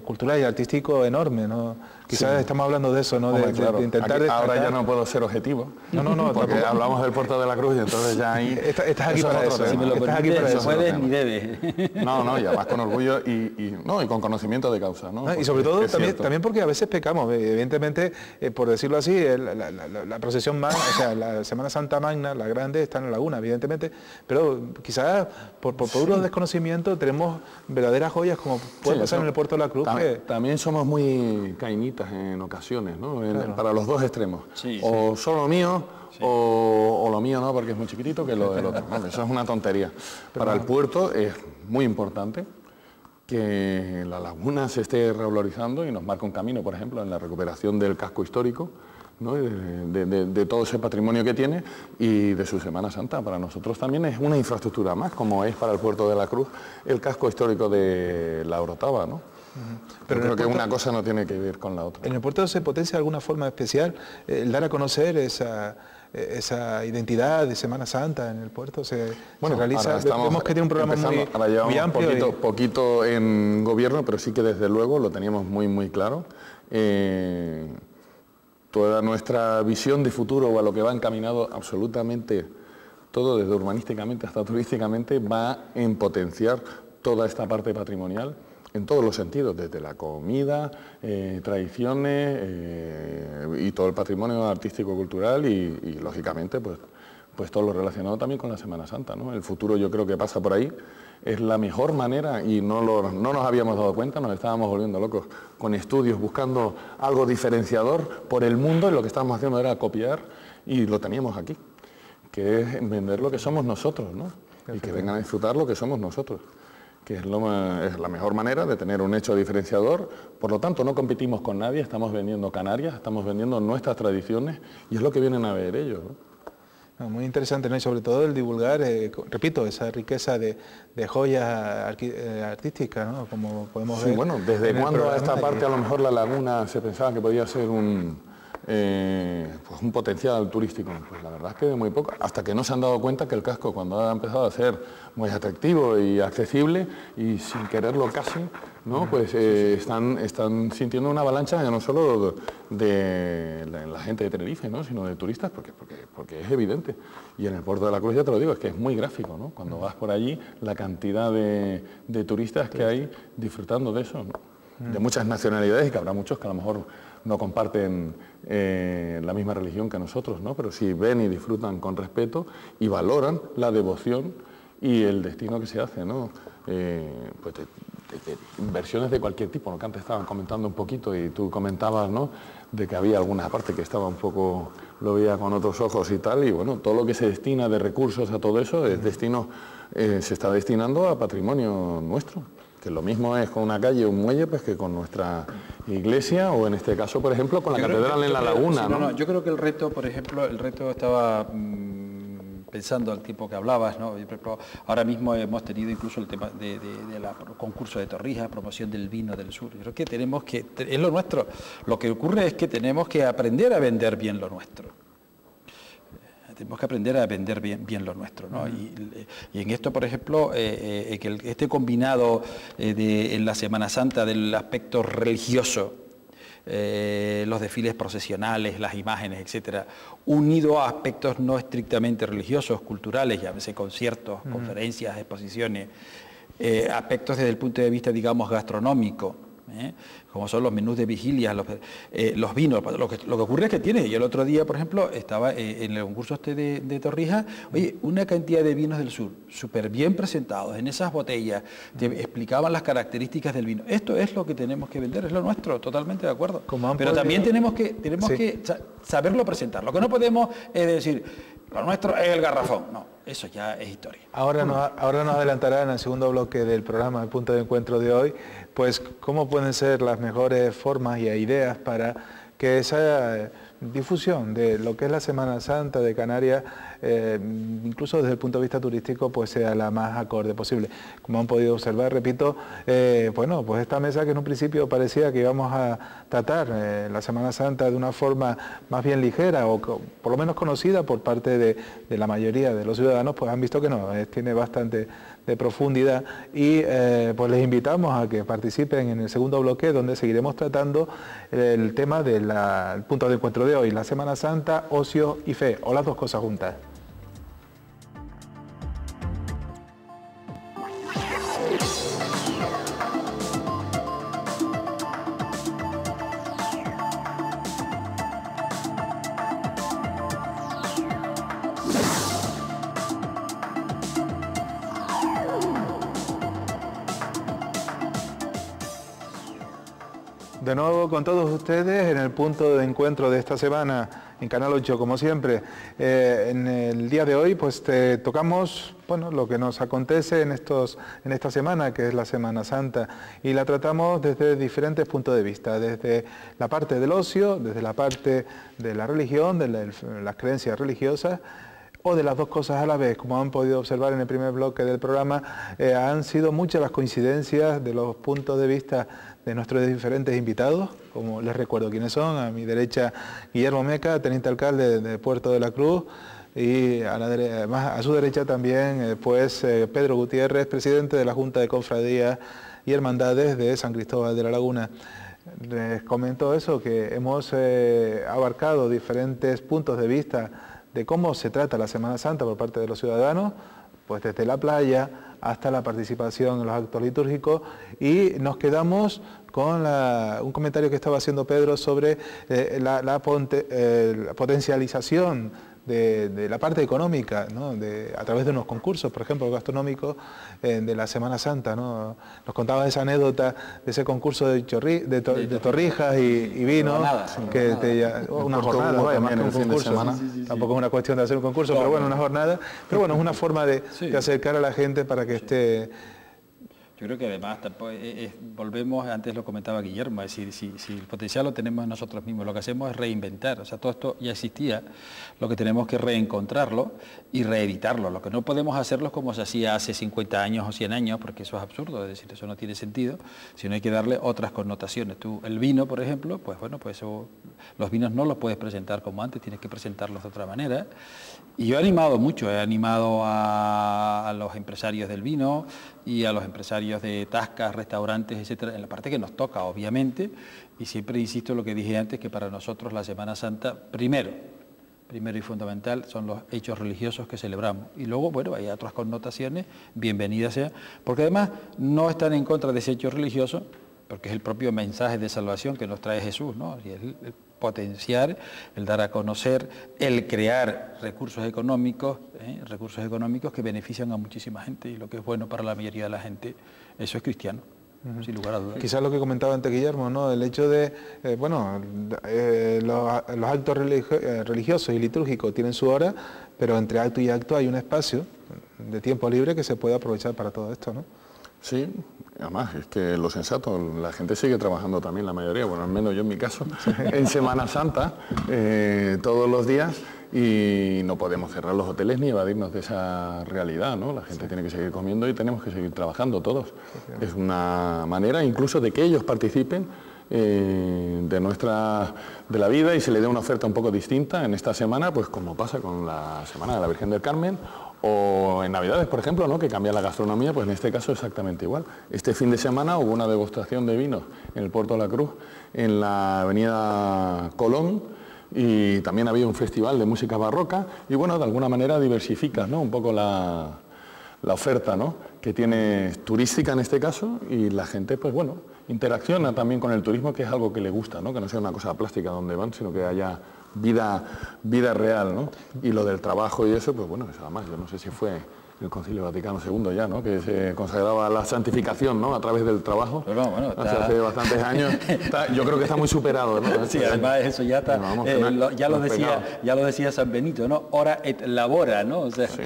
cultural y artístico enorme, ¿no? Quizás estamos hablando de eso, ¿no? Hombre, claro. De intentar aquí, destacar. ahora ya no puedo ser objetivo. No, porque hablamos del Puerto de la Cruz, y entonces ya ahí... Estás aquí para eso. Si me lo permites, no puedes ni debes. No, y además con orgullo y con conocimiento de causa, ¿no? Y sobre todo también porque a veces pecamos, evidentemente, por decirlo así, la procesión magna, o sea, la Semana Santa magna, la grande, está en la laguna, evidentemente, pero quizás por puro desconocimiento tenemos verdaderas joyas como puede pasar en el Puerto de la Cruz. También somos muy cainitas en ocasiones, ¿no? Claro. Para los dos extremos. O solo mío, o lo mío no, porque es muy chiquitito, que lo del otro. Bueno, eso es una tontería. Para el puerto es muy importante, que la laguna se esté revalorizando y nos marca un camino, por ejemplo, en la recuperación del casco histórico, ¿no? de todo ese patrimonio que tiene y de su Semana Santa. Para nosotros también es una infraestructura más, como es para el Puerto de la Cruz el casco histórico de la Orotava, ¿no? Pero creo que una cosa no tiene que ver con la otra. ¿En el puerto se potencia de alguna forma especial el dar a conocer esa identidad de Semana Santa en el puerto? Se realiza, vemos que tiene un programa muy amplio. Poquito en gobierno, pero sí que desde luego lo teníamos muy claro. Toda nuestra visión de futuro o a lo que va encaminado absolutamente todo, desde urbanísticamente hasta turísticamente, va en potenciar toda esta parte patrimonial en todos los sentidos, desde la comida, tradiciones y todo el patrimonio artístico, cultural y lógicamente pues todo lo relacionado también con la Semana Santa, ¿no? El futuro yo creo que pasa por ahí, es la mejor manera y no nos habíamos dado cuenta, nos estábamos volviendo locos con estudios buscando algo diferenciador por el mundo y lo que estábamos haciendo era copiar y lo teníamos aquí, que es vender lo que somos nosotros, ¿no? Y que vengan a disfrutar lo que somos nosotros, que es la mejor manera de tener un hecho diferenciador. Por lo tanto, no competimos con nadie, estamos vendiendo Canarias, estamos vendiendo nuestras tradiciones y es lo que vienen a ver ellos, ¿no? Muy interesante, ¿no? Y sobre todo el divulgar, repito, esa riqueza de joyas artísticas, ¿no? Como podemos ver. Bueno, desde cuando a esta parte a lo mejor la laguna se pensaba que podía ser un potencial turístico, pues la verdad es que de muy poco, hasta que no se han dado cuenta que el casco, cuando ha empezado a ser muy atractivo y accesible y sin quererlo casi, ¿no? Pues están sintiendo una avalancha no solo de la gente de Tenerife, ¿no? Sino de turistas, porque es evidente. Y en el Puerto de la Cruz, ya te lo digo, es que es muy gráfico, ¿no? Cuando vas por allí, la cantidad de turistas que hay disfrutando de eso, ¿no? De muchas nacionalidades y que habrá muchos que a lo mejor no comparten la misma religión que nosotros, ¿no? Pero sí ven y disfrutan con respeto y valoran la devoción y el destino que se hace, ¿no? Pues de inversiones de cualquier tipo, ¿no? Que antes estaban comentando un poquito y tú comentabas, ¿no? De que había alguna parte que estaba un poco, lo veía con otros ojos y tal, y bueno, todo lo que se destina de recursos a todo eso se está destinando a patrimonio nuestro. Que lo mismo es con una calle o un muelle pues que con nuestra iglesia o en este caso, por ejemplo, con la catedral en la laguna, ¿no? Yo creo que el reto, por ejemplo, estaba pensando al tiempo que hablabas, ¿no? Ahora mismo hemos tenido incluso el tema del concurso de Torrijas, promoción del vino del sur. Yo creo que es lo nuestro. Lo que ocurre es que tenemos que aprender a vender bien lo nuestro. Tenemos que aprender a vender bien lo nuestro, ¿no? Y en esto, por ejemplo, que este combinado en la Semana Santa del aspecto religioso, los desfiles procesionales, las imágenes, etcétera, unido a aspectos no estrictamente religiosos, culturales, llámese conciertos, conferencias, exposiciones, aspectos desde el punto de vista, digamos, gastronómico, como son los menús de vigilia, los vinos. Lo que ocurre es que tiene, y el otro día, por ejemplo, estaba en el concurso de Torrijas, oye, una cantidad de vinos del sur, súper bien presentados, en esas botellas, te explicaban las características del vino. Esto es lo que tenemos que vender, es lo nuestro, totalmente de acuerdo. Pero también tenemos que saberlo presentar. Lo que no podemos es decir, lo nuestro es el garrafón. No, eso ya es historia. Ahora nos adelantará en el segundo bloque del programa, el punto de encuentro de hoy, pues cómo pueden ser las mejores formas y ideas para que esa difusión de lo que es la Semana Santa de Canarias, incluso desde el punto de vista turístico, pues sea la más acorde posible. Como han podido observar, repito, bueno, pues esta mesa que en un principio parecía que íbamos a tratar la Semana Santa de una forma más bien ligera o por lo menos conocida por parte de la mayoría de los ciudadanos, pues han visto que no, tiene bastante de profundidad y pues les invitamos a que participen en el segundo bloque donde seguiremos tratando el tema del punto de encuentro de hoy, la Semana Santa, ocio y fe, o las dos cosas juntas. De nuevo con todos ustedes en el punto de encuentro de esta semana en Canal 8, como siempre. En el día de hoy pues tocamos lo que nos acontece en esta semana, que es la Semana Santa, y la tratamos desde diferentes puntos de vista, desde la parte del ocio, desde la parte de la religión, de las creencias religiosas, o de las dos cosas a la vez. Como han podido observar en el primer bloque del programa, han sido muchas las coincidencias de los puntos de vista de nuestros diferentes invitados, como les recuerdo quiénes son. A mi derecha, Guillermo Meca, teniente alcalde de Puerto de la Cruz, y a su derecha también Pedro Gutiérrez, presidente de la Junta de Cofradías y Hermandades de San Cristóbal de la Laguna. Les comento eso, que hemos abarcado diferentes puntos de vista de cómo se trata la Semana Santa por parte de los ciudadanos, pues desde la playa hasta la participación en los actos litúrgicos, y nos quedamos con un comentario que estaba haciendo Pedro sobre la potencialización de la parte económica, ¿no? A través de unos concursos, por ejemplo, gastronómicos de la Semana Santa, ¿no? Nos contaba esa anécdota de ese concurso de torrijas y vino, una jornada, más que un concurso. Tampoco es una cuestión de hacer un concurso, pero bueno, una jornada. Pero bueno, es una forma de acercar a la gente para que esté... Yo creo que además, volvemos, antes lo comentaba Guillermo, es decir, si el potencial lo tenemos nosotros mismos, lo que hacemos es reinventar, o sea, todo esto ya existía, lo que tenemos que reencontrarlo y reeditarlo. Lo que no podemos hacerlo es como se hacía hace 50 años o 100 años, porque eso es absurdo, es decir, eso no tiene sentido, sino hay que darle otras connotaciones. El vino, por ejemplo, los vinos no los puedes presentar como antes, tienes que presentarlos de otra manera. Y yo he animado mucho, he animado a los empresarios del vino y a los empresarios de tascas, restaurantes, etcétera, en la parte que nos toca, obviamente, y siempre insisto en lo que dije antes, que para nosotros la Semana Santa, primero y fundamental, son los hechos religiosos que celebramos. Y luego, hay otras connotaciones, bienvenidas sean, porque además no están en contra de ese hecho religioso, porque es el propio mensaje de salvación que nos trae Jesús, ¿no? Y el potenciar, el dar a conocer, el crear recursos económicos que benefician a muchísima gente, y lo que es bueno para la mayoría de la gente, eso es cristiano. Sin lugar a dudas. Quizás lo que comentaba antes Guillermo, ¿no? El hecho de, los actos religiosos y litúrgicos tienen su hora, pero entre acto y acto hay un espacio de tiempo libre que se puede aprovechar para todo esto, ¿no? Sí, además es que lo sensato, la gente sigue trabajando también, la mayoría, bueno, al menos yo en mi caso, en Semana Santa, todos los días, y no podemos cerrar los hoteles ni evadirnos de esa realidad, ¿no? La gente tiene que seguir comiendo y tenemos que seguir trabajando todos. Es una manera incluso de que ellos participen de la vida, y se le dé una oferta un poco distinta en esta semana, pues como pasa con la Semana de la Virgen del Carmen, o en Navidades, por ejemplo, ¿no? Que cambia la gastronomía, pues en este caso exactamente igual. Este fin de semana hubo una degustación de vinos en el Puerto de la Cruz, en la avenida Colón, y también había un festival de música barroca, y bueno, de alguna manera diversificas, ¿no? Un poco la oferta, ¿no? Que tiene turística en este caso, y la gente, pues bueno, interacciona también con el turismo, que es algo que le gusta, ¿no? Que no sea una cosa plástica donde van, sino que haya vida real, ¿no? Y lo del trabajo y eso, pues bueno, eso además, yo no sé si fue el Concilio Vaticano II ya, ¿no? Que se consagraba la santificación, ¿no? A través del trabajo. Pero bueno, hace bastantes años. Yo creo que está muy superado, ¿no? Sí, además eso ya está. Ya lo decía San Benito, ¿no? Ora et labora, ¿no? O sea, sí.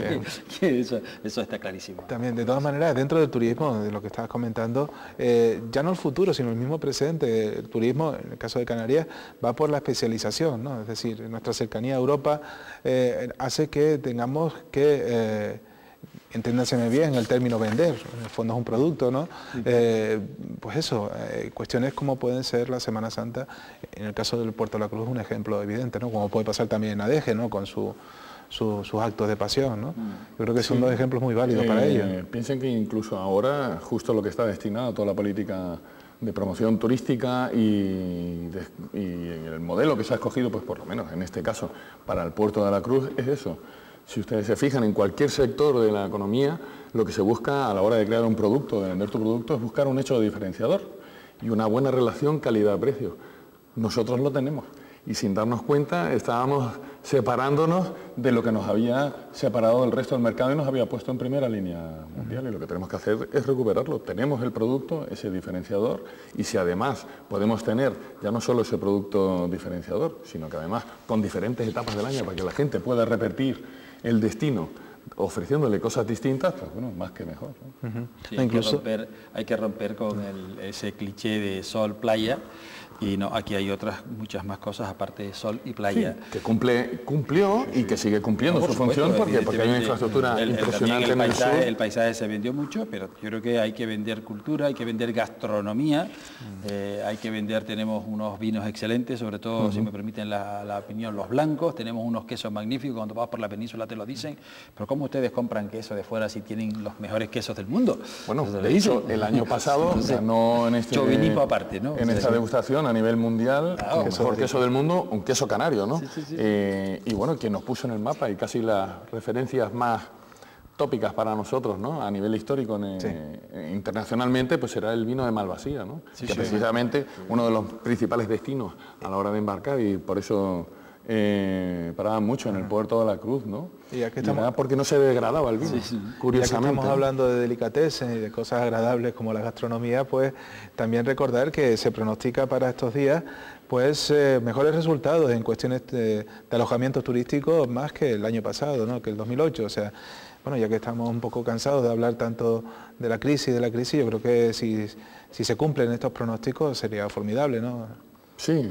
que eso está clarísimo. También, de todas maneras, dentro del turismo, de lo que estabas comentando, ya no el futuro, sino el mismo presente. El turismo, en el caso de Canarias, va por la especialización, ¿no? Es decir, nuestra cercanía a Europa hace que tengamos que entiéndaseme bien el término vender, en el fondo es un producto, ¿no? Pues eso, cuestiones como pueden ser la Semana Santa, en el caso del Puerto de la Cruz es un ejemplo evidente, ¿no? Como puede pasar también en Adeje, ¿no? Con sus actos de pasión, ¿no? Yo creo que son dos ejemplos muy válidos para ellos. Piensen que incluso ahora, justo lo que está destinado a toda la política de promoción turística y el modelo que se ha escogido, pues por lo menos en este caso, para el Puerto de la Cruz, es eso. Si ustedes se fijan en cualquier sector de la economía, lo que se busca a la hora de crear un producto, de vender tu producto, es buscar un hecho diferenciador y una buena relación calidad-precio. Nosotros lo tenemos. y sin darnos cuenta estábamos separándonos de lo que nos había separado del resto del mercado y nos había puesto en primera línea mundial, y lo que tenemos que hacer es recuperarlo. Tenemos el producto, ese diferenciador, y si además podemos tener ya no solo ese producto diferenciador, sino que además con diferentes etapas del año para que la gente pueda repetir el destino ofreciéndole cosas distintas, pues bueno, más que mejor, ¿no? Sí, hay que romper con ese cliché de sol, playa, y no, aquí hay muchas más cosas aparte de sol y playa. Sí, que cumplió y que sigue cumpliendo su función porque hay una infraestructura impresionante en el sur. El paisaje se vendió mucho, pero yo creo que hay que vender cultura, hay que vender gastronomía, hay que vender, tenemos unos vinos excelentes, sobre todo, si me permiten la opinión, los blancos, tenemos unos quesos magníficos, cuando vas por la península te lo dicen, pero ¿cómo ustedes compran queso de fuera si tienen los mejores quesos del mundo? Bueno, de hecho, el año pasado ganó en chauvinismo aparte, ¿no? En esta degustación a nivel mundial, el mejor queso del mundo, un queso canario, ¿no? Y bueno, quien nos puso en el mapa y casi las referencias más tópicas para nosotros, ¿no? A nivel histórico, internacionalmente, pues será el vino de Malvasía, ¿no? Que precisamente uno de los principales destinos a la hora de embarcar, y por eso paraban mucho en el puerto de la Cruz, ¿no? Y aquí estamos, porque no se degradaba el vino, curiosamente. Ya que estamos hablando de delicatessen y de cosas agradables como la gastronomía, pues también recordar que se pronostica para estos días pues mejores resultados en cuestiones de alojamientos turísticos más que el año pasado, ¿no? Que el 2008, o sea, bueno, ya que estamos un poco cansados de hablar tanto de la crisis, yo creo que si se cumplen estos pronósticos sería formidable, ¿no? Sí,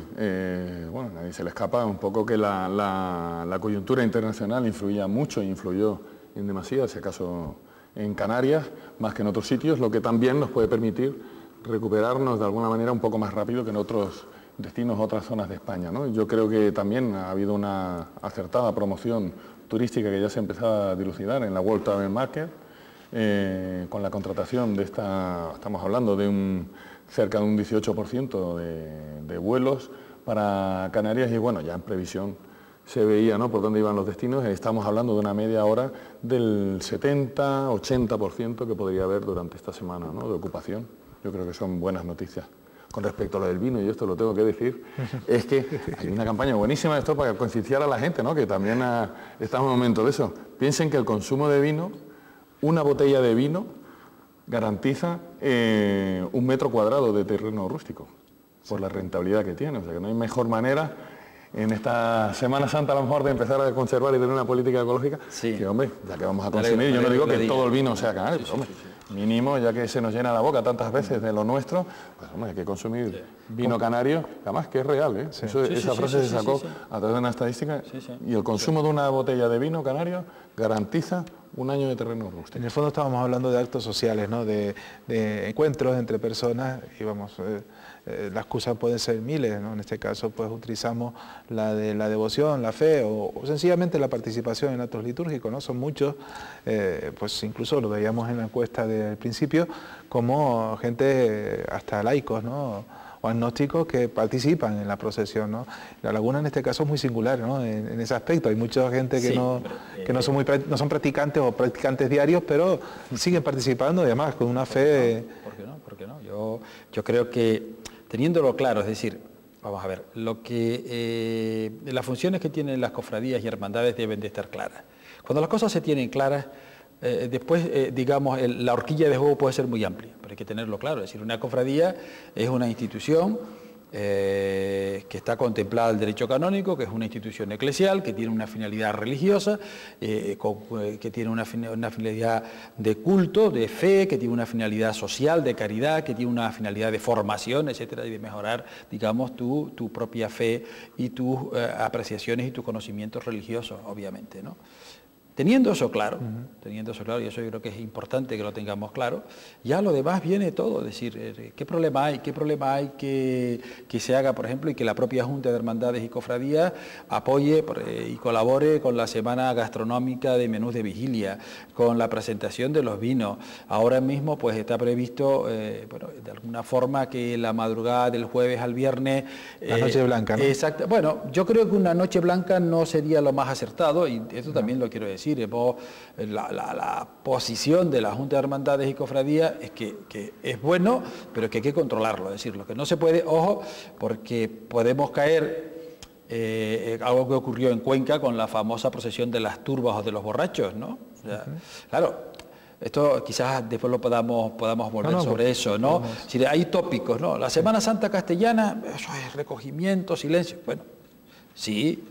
bueno, a nadie se le escapa un poco que la coyuntura internacional influía mucho, influyó en demasía, si acaso en Canarias, más que en otros sitios, lo que también nos puede permitir recuperarnos de alguna manera un poco más rápido que en otros destinos, otras zonas de España, ¿no? Yo creo que también ha habido una acertada promoción turística que ya se empezaba a dilucidar en la World Travel Market, con la contratación de estamos hablando de cerca de un 18% de vuelos para Canarias, y bueno, ya en previsión se veía, ¿no?, por dónde iban los destinos. Estamos hablando de una media hora del 70-80% que podría haber durante esta semana, ¿no?, de ocupación. Yo creo que son buenas noticias. Con respecto a lo del vino, y esto lo tengo que decir, es que hay una campaña buenísima de esto para concienciar a la gente, ¿no?, que también estamos en un momento de eso. Piensen que el consumo de vino, una botella de vino, garantiza 1 metro cuadrado de terreno rústico, por la rentabilidad que tiene. O sea que no hay mejor manera en esta Semana Santa a lo mejor de empezar a conservar y tener una política ecológica, que hombre, ya que vamos a consumir, yo no digo que todo el vino sea canario, pero hombre, mínimo, ya que se nos llena la boca tantas veces de lo nuestro, pues hombre, hay que consumir vino canario, además que es real, ¿eh? Esa frase se sacó a través de una estadística, y el consumo de una botella de vino canario garantiza 1 año de terreno rústico. En el fondo estábamos hablando de actos sociales, ¿no?, de encuentros entre personas, y vamos, las excusas pueden ser miles, ¿no? En este caso pues utilizamos la de la devoción, la fe, o sencillamente la participación en actos litúrgicos, ¿no? Son muchos, pues incluso lo veíamos en la encuesta del principio, como gente hasta laicos, ¿no?, o agnósticos que participan en la procesión, ¿no? La Laguna en este caso es muy singular, ¿no?, en ese aspecto. Hay mucha gente que no son practicantes o practicantes diarios, pero siguen participando, y además con una fe... ¿Por qué no? Yo creo que teniéndolo claro, es decir, vamos a ver, las funciones que tienen las cofradías y hermandades deben de estar claras. Cuando las cosas se tienen claras, después, digamos, la horquilla de juego puede ser muy amplia, pero hay que tenerlo claro. Es decir, una cofradía es una institución que está contemplada el derecho canónico, que es una institución eclesial, que tiene una finalidad religiosa, que tiene una finalidad de culto, de fe, que tiene una finalidad social, de caridad, que tiene una finalidad de formación, etcétera, y de mejorar, digamos, tu propia fe y tus apreciaciones y tus conocimientos religiosos, obviamente, ¿no? Teniendo eso claro, y eso yo creo que es importante que lo tengamos claro, ya lo demás viene todo, es decir, ¿qué problema hay que se haga, por ejemplo, y que la propia Junta de Hermandades y Cofradías apoye y colabore con la Semana Gastronómica de Menús de Vigilia, con la presentación de los vinos? Ahora mismo pues está previsto, bueno, de alguna forma que la madrugada del jueves al viernes... La Noche Blanca, ¿no? Exacto. Bueno, yo creo que una Noche Blanca no sería lo más acertado, y esto también lo quiero decir. La posición de la Junta de Hermandades y Cofradías es que es bueno, pero que hay que controlarlo. Es decir, lo que no se puede, ojo, porque podemos caer algo que ocurrió en Cuenca con la famosa procesión de las turbas o de los borrachos, ¿no? O sea, claro, esto quizás después lo podamos volver sobre eso, ¿no? Si hay tópicos, ¿no? La Semana Santa castellana, eso es recogimiento, silencio, bueno. Sí,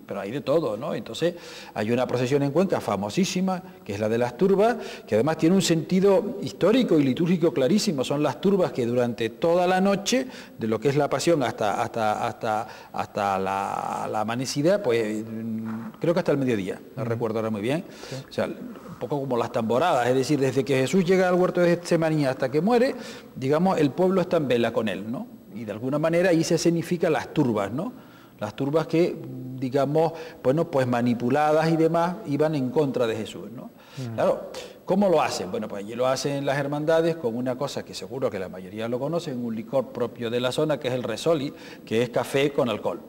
pero hay de todo, ¿no? Entonces hay una procesión en Cuenca famosísima, que es la de las turbas, que además tiene un sentido histórico y litúrgico clarísimo. Son las turbas que durante toda la noche, de lo que es la pasión hasta la amanecida, pues creo que hasta el mediodía, no recuerdo ahora muy bien. Sí. O sea, un poco como las tamboradas, es decir, desde que Jesús llega al huerto de Getsemaní hasta que muere, digamos, el pueblo está en vela con él, ¿no? Y de alguna manera ahí se escenifican las turbas, ¿no? Las turbas que, digamos, bueno, pues manipuladas y demás, iban en contra de Jesús, ¿no? Claro, ¿cómo lo hacen? Bueno, pues allí lo hacen las hermandades con una cosa que seguro que la mayoría lo conocen, un licor propio de la zona, que es el resoli, que es café con alcohol.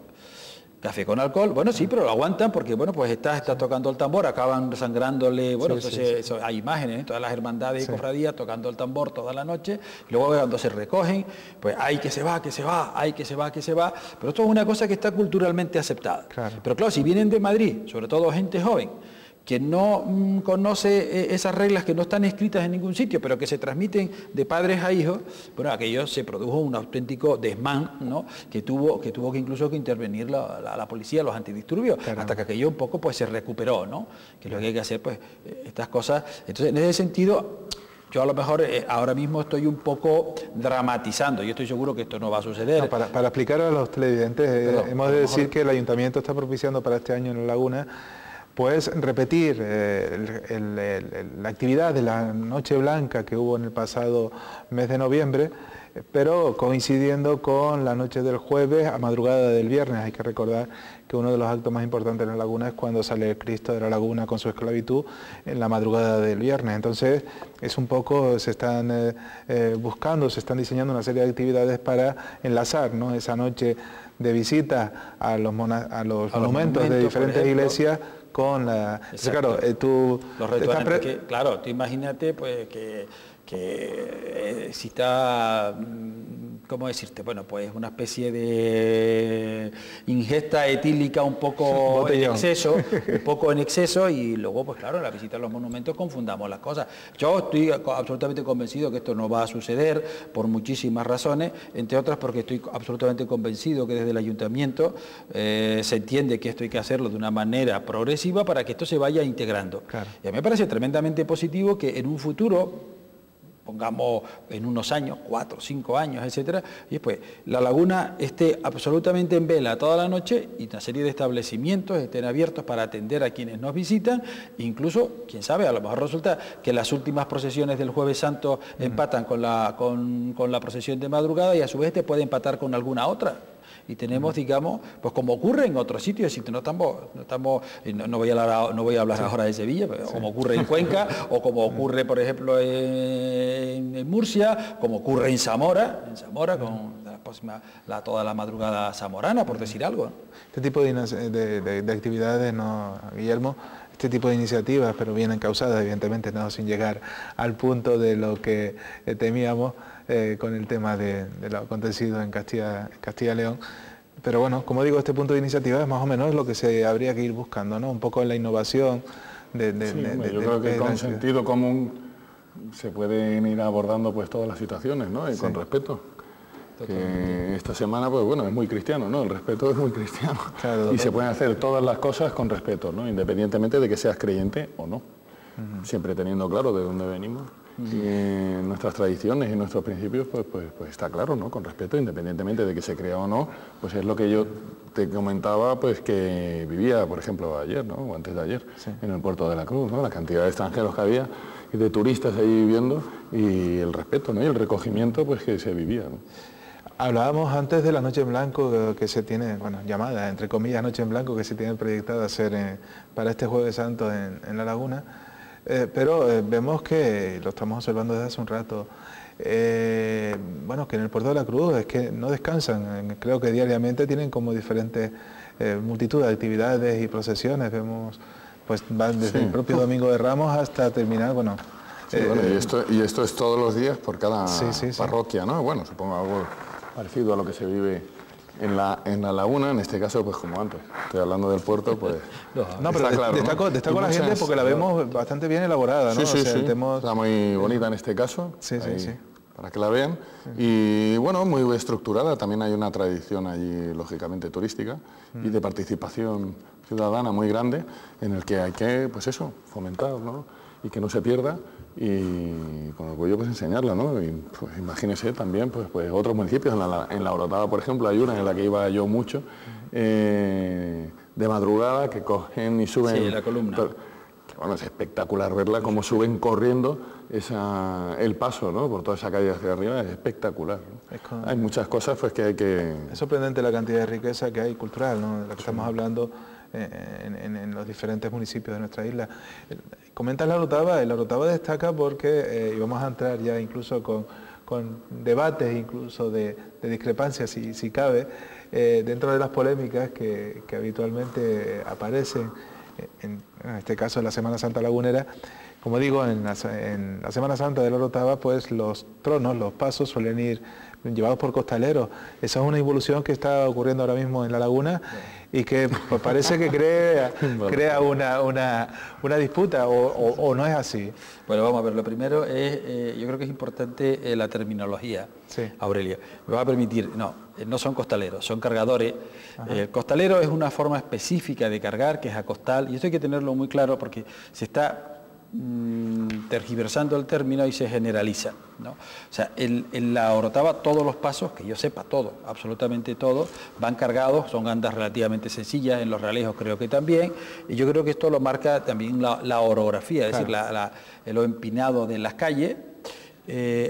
Café con alcohol, bueno, sí, pero lo aguantan porque, bueno, pues está tocando el tambor, acaban sangrándole, bueno, entonces eso, hay imágenes, todas las hermandades y cofradías tocando el tambor toda la noche, y luego cuando se recogen, pues hay que se va, pero esto es una cosa que está culturalmente aceptada. Claro. Pero claro, si vienen de Madrid, sobre todo gente joven, que no conoce esas reglas que no están escritas en ningún sitio, pero que se transmiten de padres a hijos, bueno, aquello se produjo un auténtico desmán, ¿no? que tuvo que incluso que intervenir la policía, los antidisturbios, hasta que aquello un poco pues se recuperó, ¿no? Que es lo que hay que hacer, pues, estas cosas. Entonces, en ese sentido, yo a lo mejor ahora mismo estoy un poco dramatizando, yo estoy seguro que esto no va a suceder. No, para explicar a los televidentes, hemos de decir que el Ayuntamiento está propiciando para este año en La Laguna pues repetir la actividad de la Noche Blanca que hubo en el pasado mes de noviembre, pero coincidiendo con la noche del jueves a madrugada del viernes. Hay que recordar que uno de los actos más importantes en La Laguna es cuando sale el Cristo de La Laguna con su esclavitud en la madrugada del viernes. Entonces es un poco, se están se están diseñando una serie de actividades para enlazar, ¿no?, esa noche de visita a los monumentos de diferentes iglesias con la... Claro, tú... Los rituales, claro, tú imagínate pues que si está, ¿cómo decirte? Bueno, pues una especie de ingesta etílica un poco en exceso, y luego, pues claro, en la visita a los monumentos confundamos las cosas. Yo estoy absolutamente convencido que esto no va a suceder por muchísimas razones, entre otras porque estoy absolutamente convencido que desde el Ayuntamiento se entiende que esto hay que hacerlo de una manera progresiva para que esto se vaya integrando. Claro. Y a mí me parece tremendamente positivo que en un futuro, pongamos en unos años, 4, 5 años, etcétera, y pues La Laguna esté absolutamente en vela toda la noche y una serie de establecimientos estén abiertos para atender a quienes nos visitan, incluso, quién sabe, a lo mejor resulta que las últimas procesiones del Jueves Santo empatan con la procesión de madrugada y a su vez te puede empatar con alguna otra. Y tenemos, digamos, pues como ocurre en otros sitios, no voy a hablar ahora de Sevilla, pero como ocurre en Cuenca, o como ocurre, por ejemplo, en Murcia, como ocurre en Zamora con toda la madrugada zamorana, por decir algo, ¿no? Este tipo de actividades, ¿no, Guillermo? Este tipo de iniciativas, pero bien encausadas, evidentemente, no sin llegar al punto de lo que temíamos con el tema de lo acontecido en Castilla y León. Pero bueno, como digo, este punto de iniciativa es más o menos lo que se habría que ir buscando, ¿no? Un poco en la innovación. Yo creo que con sentido común se pueden ir abordando pues todas las situaciones, ¿no? Y con respeto. Que esta semana, pues bueno, es muy cristiano, ¿no? El respeto es muy cristiano. Claro, y se pueden hacer todas las cosas con respeto, ¿no? Independientemente de que seas creyente o no. Siempre teniendo claro de dónde venimos. Y nuestras tradiciones y nuestros principios, pues está claro, ¿no? Con respeto, independientemente de que se crea o no, pues es lo que yo te comentaba, pues que vivía, por ejemplo, ayer, ¿no? O antes de ayer, en el Puerto de la Cruz, ¿no? La cantidad de extranjeros que había y de turistas ahí viviendo, y el respeto, ¿no? Y el recogimiento, pues que se vivía, ¿no? Hablábamos antes de la Noche en Blanco que se tiene, bueno, llamada, entre comillas, Noche en Blanco, que se tiene proyectada hacer para este Jueves Santo en La Laguna, pero vemos que, lo estamos observando desde hace un rato, bueno, que en el Puerto de la Cruz es que no descansan, creo que diariamente tienen como diferentes multitud de actividades y procesiones, vemos, pues van desde el propio Domingo de Ramos hasta terminar, bueno... y esto es todos los días por cada parroquia, ¿no? Bueno, supongo algo parecido a lo que se vive En la laguna, en este caso, pues como antes, estoy hablando del puerto, pues... No, pero claro, destaco la gente porque la vemos bastante bien elaborada, ¿no? Sí, sí, o sea, sí. Tenemos... Está muy bonita en este caso. Sí, sí, sí. Para que la vean. Y bueno, muy estructurada. También hay una tradición allí, lógicamente, turística y de participación ciudadana muy grande, en el que hay que, pues eso, fomentar, ¿no? Y que no se pierda. Y con orgullo pues enseñarla, ¿no? Y pues imagínese también pues otros municipios, en la Orotava, por ejemplo, hay una en la que iba yo mucho, de madrugada, que cogen y suben... Sí, la columna. Que, bueno, es espectacular verla, cómo suben corriendo el paso, ¿no? Por toda esa calle hacia arriba, es espectacular, ¿no? Hay muchas cosas pues que hay que... Es sorprendente la cantidad de riqueza que hay cultural, ¿no? De la que estamos hablando en los diferentes municipios de nuestra isla. Comentas la Orotava destaca porque, y vamos a entrar ya incluso con debates, incluso de discrepancias, si cabe, dentro de las polémicas que habitualmente aparecen, en este caso en la Semana Santa Lagunera. Como digo, en la Semana Santa de la Orotava, pues los tronos, los pasos suelen ir llevados por costaleros. Esa es una evolución que está ocurriendo ahora mismo en la laguna y que pues, parece que crea una disputa, o no es así. Bueno, vamos a ver, lo primero es, yo creo que es importante la terminología, sí. Aurelio. Me va a permitir, no son costaleros, son cargadores. El costalero es una forma específica de cargar, que es a costal, y esto hay que tenerlo muy claro porque se está tergiversando el término y se generaliza, ¿no? O sea, en la Orotava todos los pasos, que yo sepa, todos, absolutamente todos, van cargados, son andas relativamente sencillas, en los realejos creo que también, y yo creo que esto lo marca también la orografía, es decir, lo empinado de las calles.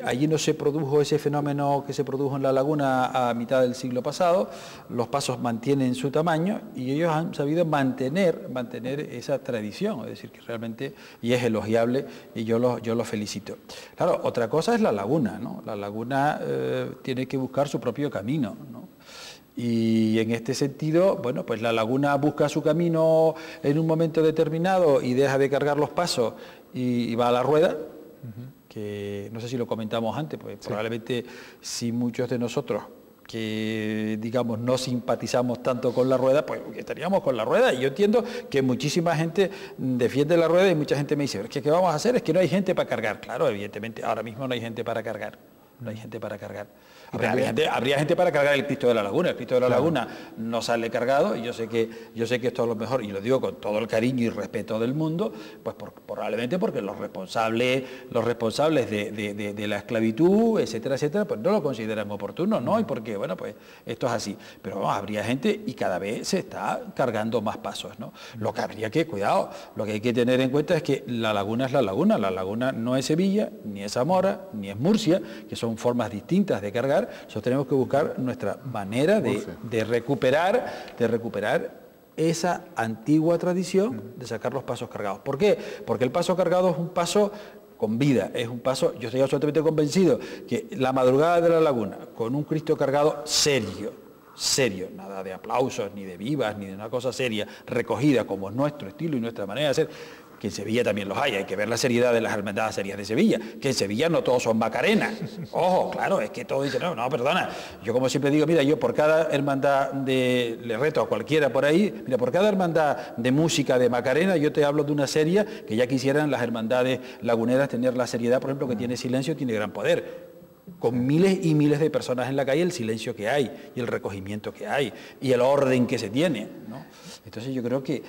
Allí no se produjo ese fenómeno que se produjo en la laguna a mitad del siglo pasado, los pasos mantienen su tamaño y ellos han sabido mantener esa tradición, es decir, que realmente, y es elogiable, y yo los felicito. Claro, otra cosa es la laguna, ¿no? La laguna tiene que buscar su propio camino, ¿no? Y en este sentido, bueno, pues la laguna busca su camino en un momento determinado y deja de cargar los pasos y va a la rueda, que no sé si lo comentamos antes, pues sí. Probablemente si muchos de nosotros que digamos no simpatizamos tanto con la rueda, pues estaríamos con la rueda, y yo entiendo que muchísima gente defiende la rueda y mucha gente me dice, es que ¿qué vamos a hacer? Es que no hay gente para cargar. Claro, evidentemente ahora mismo no hay gente para cargar, no hay gente para cargar. Habría gente para cargar el Cristo de la Laguna. El Cristo de la Laguna no sale cargado, y yo sé que esto es lo mejor, y lo digo con todo el cariño y respeto del mundo, pues probablemente porque los responsables de la esclavitud, etcétera, etcétera, pues no lo consideran oportuno, ¿no? Y porque, bueno, pues esto es así. Pero vamos, habría gente, y cada vez se está cargando más pasos, ¿no? Lo que habría que, cuidado, lo que hay que tener en cuenta es que la laguna es la laguna no es Sevilla, ni es Zamora, ni es Murcia, que son formas distintas de cargar. Nosotros tenemos que buscar nuestra manera de recuperar esa antigua tradición de sacar los pasos cargados. ¿Por qué? Porque el paso cargado es un paso con vida, es un paso, yo estoy absolutamente convencido que la madrugada de la laguna, con un Cristo cargado serio, nada de aplausos, ni de vivas, ni de una cosa seria, recogida como es nuestro estilo y nuestra manera de hacer, que en Sevilla también los hay que ver la seriedad de las hermandades serias de Sevilla, que en Sevilla no todos son Macarena. Ojo, claro, es que todos dicen, no, perdona, yo como siempre digo, mira, yo por cada hermandad le reto a cualquiera por ahí, mira, por cada hermandad de música de Macarena, yo te hablo de una serie que ya quisieran las hermandades laguneras tener la seriedad, por ejemplo, que tiene Silencio, tiene Gran Poder. Con miles y miles de personas en la calle, el silencio que hay, y el recogimiento que hay, y el orden que se tiene, ¿no? Entonces yo creo que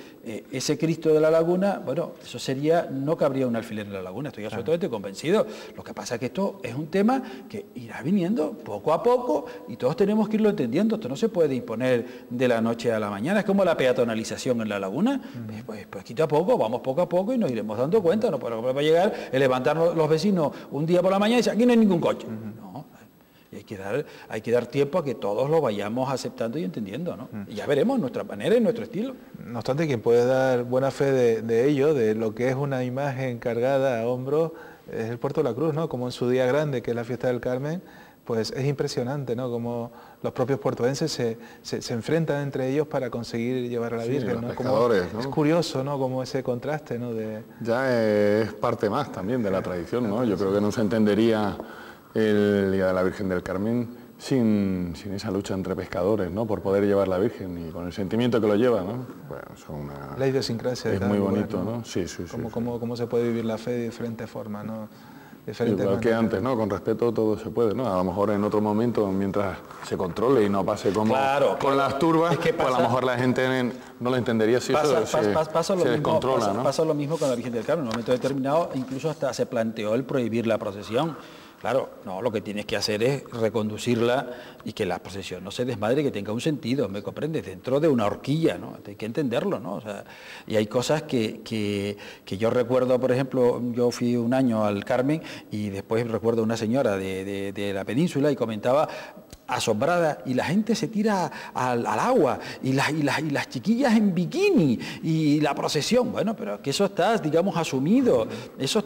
ese Cristo de la Laguna, bueno, eso sería, no cabría un alfiler en la laguna, estoy absolutamente convencido. Lo que pasa es que esto es un tema que irá viniendo poco a poco, y todos tenemos que irlo entendiendo. Esto no se puede imponer de la noche a la mañana, es como la peatonalización en la laguna, pues poquito a poco, vamos poco a poco y nos iremos dando cuenta. No puede llegar el levantarnos los vecinos un día por la mañana y decir, aquí no hay ningún coche. No, y hay que dar tiempo a que todos lo vayamos aceptando y entendiendo, ¿no? Y ya veremos nuestra manera y nuestro estilo. No obstante, quien puede dar buena fe de ello, de lo que es una imagen cargada a hombros, es el Puerto de la Cruz, ¿no? Como en su día grande, que es la fiesta del Carmen, pues es impresionante, ¿no? Como los propios puertoenses se enfrentan entre ellos para conseguir llevar a la Virgen, ¿no? ¿no? Es curioso, ¿no? Como ese contraste, ¿no? Ya es parte más también de la tradición, ¿no? Yo creo que no se entendería el Día de la Virgen del Carmen sin esa lucha entre pescadores, ¿no? Por poder llevar la Virgen y con el sentimiento que lo lleva, ¿no? Bueno, la idiosincrasia es muy bonito, ¿no? Sí. Cómo se puede vivir la fe de diferentes formas, ¿no? Igual que antes, ¿no? Con respeto todo se puede, ¿no? A lo mejor en otro momento, mientras se controle y no pase como con las turbas, pues a lo mejor la gente no lo entendería si pasa se descontrola, ¿no? Pasa lo mismo con la Virgen del Carmen. En un momento determinado, incluso hasta se planteó el prohibir la procesión. Claro, no, lo que tienes que hacer es reconducirla y que la procesión no se desmadre, que tenga un sentido, ¿me comprendes? Dentro de una horquilla, ¿no? Hay que entenderlo, ¿no? O sea, y hay cosas que yo recuerdo, por ejemplo, yo fui un año al Carmen y después recuerdo una señora de la península y comentaba asombrada, y la gente se tira al agua, y las chiquillas en bikini, y la procesión, bueno, pero que eso está, digamos, asumido, eso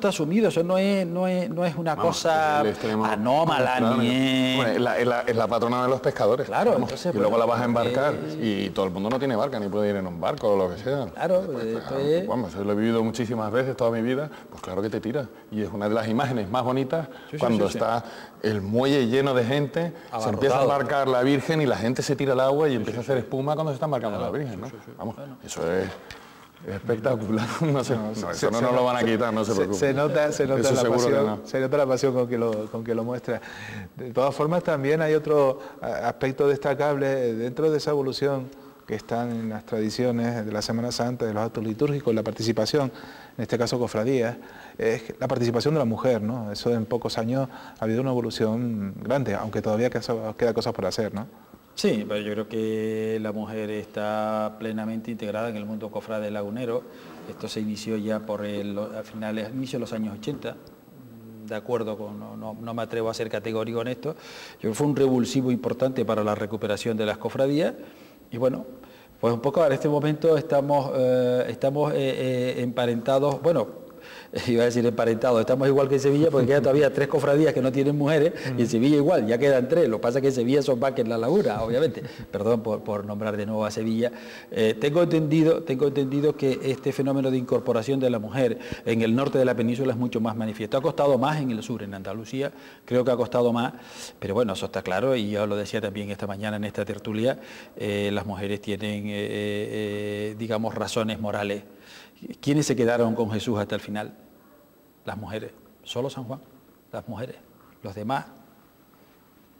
no es una cosa anómala, ni es la patrona de los pescadores, claro, entonces, y luego la vas a embarcar, y todo el mundo no tiene barca, ni puede ir en un barco o lo que sea. Claro, vamos, eso lo he vivido muchísimas veces toda mi vida, pues claro que te tira, y es una de las imágenes más bonitas cuando está el muelle lleno de gente, se empieza a embarcar la Virgen y la gente se tira al agua y empieza a hacer espuma cuando se está embarcando la Virgen, ¿no? Vamos, eso es espectacular, eso no lo van a quitar, no se preocupe. Se nota la pasión con que lo muestra. De todas formas, también hay otro aspecto destacable dentro de esa evolución que están en las tradiciones de la Semana Santa, de los actos litúrgicos, la participación, en este caso cofradías, es la participación de la mujer, ¿no? Eso en pocos años ha habido una evolución grande, aunque todavía queda cosas por hacer, ¿no? Sí, pero yo creo que la mujer está plenamente integrada en el mundo cofrade lagunero. Esto se inició ya al inicio de los años 80, de acuerdo con, no me atrevo a ser categórico en esto. Yo creo que fue un revulsivo importante para la recuperación de las cofradías. Y bueno, pues un poco en este momento estamos emparentados, bueno, iba a decir emparentados, estamos igual que en Sevilla porque quedan todavía 3 cofradías que no tienen mujeres y en Sevilla igual, ya quedan 3, lo que pasa es que en Sevilla son más que en La Laguna, obviamente, perdón por nombrar de nuevo a Sevilla. Tengo entendido que este fenómeno de incorporación de la mujer en el norte de la península es mucho más manifiesto, ha costado más en el sur, en Andalucía, creo que ha costado más, pero bueno, eso está claro y yo lo decía también esta mañana en esta tertulia, las mujeres tienen, digamos, razones morales. ¿Quiénes se quedaron con Jesús hasta el final? Las mujeres, solo San Juan, las mujeres. Los demás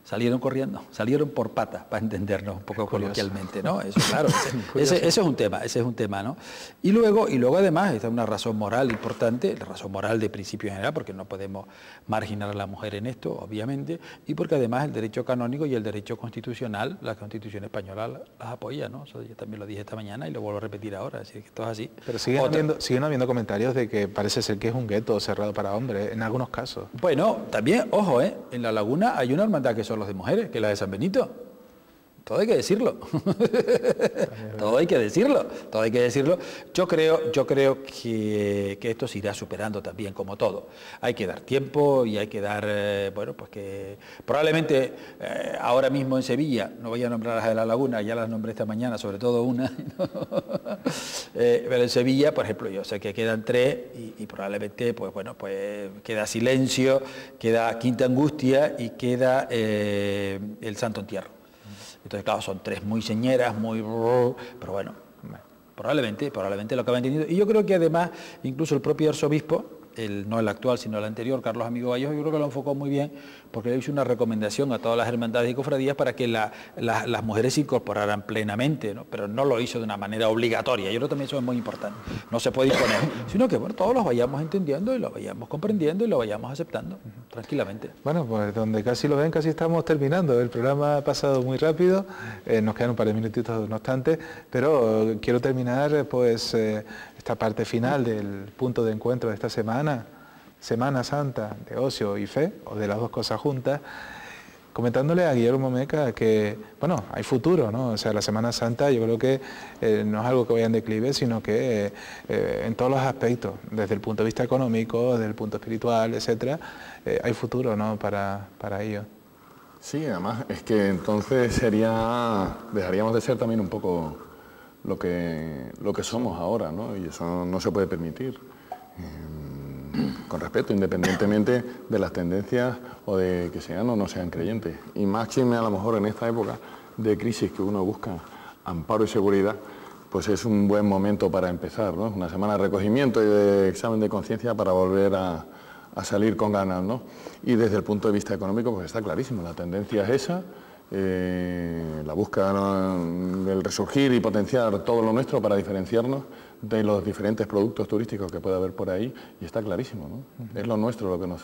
salieron corriendo, salieron por patas, para entendernos un poco coloquialmente, ¿no? Eso, claro, ese es un tema, ¿no? Y luego además está una razón moral importante, la razón moral de principio en general, porque no podemos marginar a la mujer en esto, obviamente, y porque además el derecho canónico y el derecho constitucional, la Constitución española las apoya, ¿no? Eso yo también lo dije esta mañana y lo vuelvo a repetir ahora, así que esto es así. Pero siguen habiendo comentarios de que parece ser que es un gueto cerrado para hombres, en algunos casos. Bueno, también, ojo, en La Laguna hay una hermandad que son los de mujeres, que es la de San Benito. Todo hay que decirlo. Todo hay que decirlo. Yo creo que esto se irá superando también, como todo. Hay que dar tiempo y hay que dar, bueno, pues que probablemente ahora mismo en Sevilla, no voy a nombrar las de La Laguna, ya las nombré esta mañana, sobre todo una, pero en Sevilla, por ejemplo, yo sé que quedan 3 y probablemente, pues bueno, pues queda Silencio, queda Quinta Angustia y queda el Santo Entierro. Entonces, claro, son 3 muy señeras, pero bueno, probablemente lo que han entendido. Y yo creo que además, incluso el propio arzobispo, no el actual, sino el anterior, Carlos Amigo Vallejo, yo creo que lo enfocó muy bien, porque le hizo una recomendación a todas las hermandades y cofradías para que las mujeres se incorporaran plenamente, ¿no? Pero no lo hizo de una manera obligatoria. Yo creo que también eso es muy importante. No se puede imponer, sino que bueno, todos los vayamos entendiendo y lo vayamos comprendiendo y lo vayamos aceptando tranquilamente. Bueno, pues donde casi lo ven, casi estamos terminando. El programa ha pasado muy rápido, nos quedan un par de minutitos no obstante, pero quiero terminar pues esta parte final del punto de encuentro de esta semana, Semana Santa de ocio y fe, o de las dos cosas juntas, comentándole a Guillermo Meca que, bueno, hay futuro, ¿no? O sea, la Semana Santa yo creo que no es algo que vaya en declive, sino que en todos los aspectos, desde el punto de vista económico, desde el punto espiritual, etcétera, hay futuro, ¿no? Para ello. Sí, además es que entonces dejaríamos de ser también un poco lo que somos ahora, ¿no? Y eso no se puede permitir. con respeto, independientemente de las tendencias o de que sean o no sean creyentes. Y máxime a lo mejor en esta época de crisis que uno busca amparo y seguridad, pues es un buen momento para empezar, ¿no? Una semana de recogimiento y de examen de conciencia para volver a salir con ganas, ¿no? Y desde el punto de vista económico, pues está clarísimo, la tendencia es esa, la búsqueda, ¿no?, del resurgir y potenciar todo lo nuestro para diferenciarnos de los diferentes productos turísticos que puede haber por ahí, y está clarísimo, ¿no? Es lo nuestro lo que nos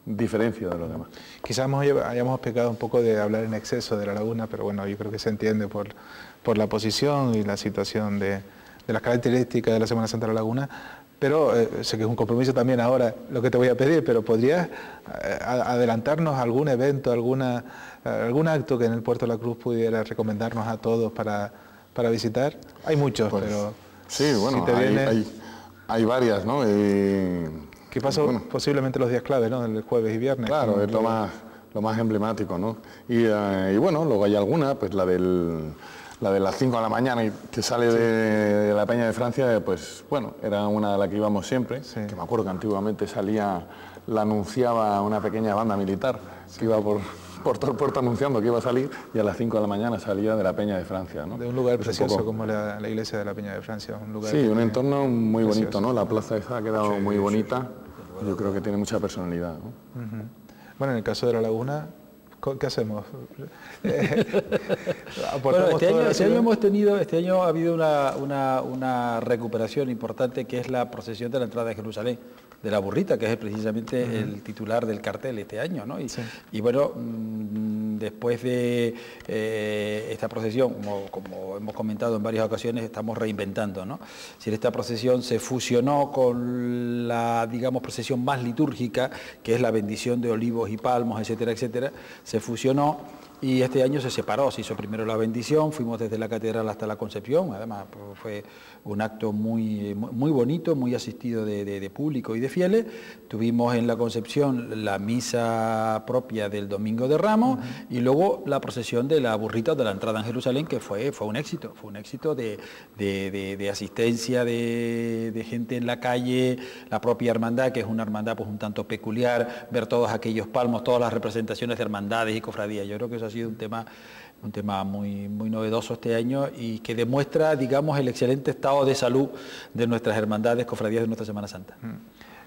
diferencia de los demás. Quizás hayamos pecado un poco de hablar en exceso de la laguna, pero bueno, yo creo que se entiende por la posición y la situación de las características de la Semana Santa de la Laguna, pero sé que es un compromiso también ahora lo que te voy a pedir, pero ¿podrías adelantarnos algún evento, algún acto que en el Puerto de la Cruz pudiera recomendarnos a todos para visitar? Hay muchos, pues, pero... Sí, bueno, si hay varias, ¿no? ¿Qué pasó? Bueno, posiblemente los días claves, ¿no? El jueves y viernes. Claro, es lo más emblemático, ¿no? Y bueno, luego hay alguna, pues la de las 5 de la mañana y que sale de la Peña de Francia, pues bueno, era una de las que íbamos siempre, que me acuerdo que antiguamente la anunciaba una pequeña banda militar que iba por todo el puerto anunciando que iba a salir, y a las 5 de la mañana salía de la Peña de Francia, ¿no? De un lugar precioso como la iglesia de la Peña de Francia. Un lugar un entorno muy bonito, ¿no? La plaza esa ha quedado muy bonita, yo creo que tiene mucha personalidad, ¿no? Bueno, en el caso de la laguna, ¿qué hacemos? Bueno, este año ha habido una recuperación importante, que es la procesión de la entrada de Jerusalén, de la burrita, que es precisamente el titular del cartel este año, ¿no? Y bueno, después de esta procesión, como hemos comentado en varias ocasiones, estamos reinventando, ¿no? Si esta procesión se fusionó con la, digamos, procesión más litúrgica, que es la bendición de olivos y palmos, etcétera, etcétera, se fusionó. Y este año se separó, se hizo primero la bendición, fuimos desde la catedral hasta la Concepción, además fue un acto muy bonito, muy asistido de público y de fieles. Tuvimos en la Concepción la misa propia del Domingo de Ramos y luego la procesión de la burrita de la entrada en Jerusalén, que fue un éxito de asistencia de gente en la calle, la propia hermandad, que es una hermandad pues un tanto peculiar, ver todos aquellos palmos, todas las representaciones de hermandades y cofradías. Yo creo que eso ha sido un tema muy novedoso este año y que demuestra, digamos, el excelente estado de salud de nuestras hermandades, cofradías de nuestra Semana Santa.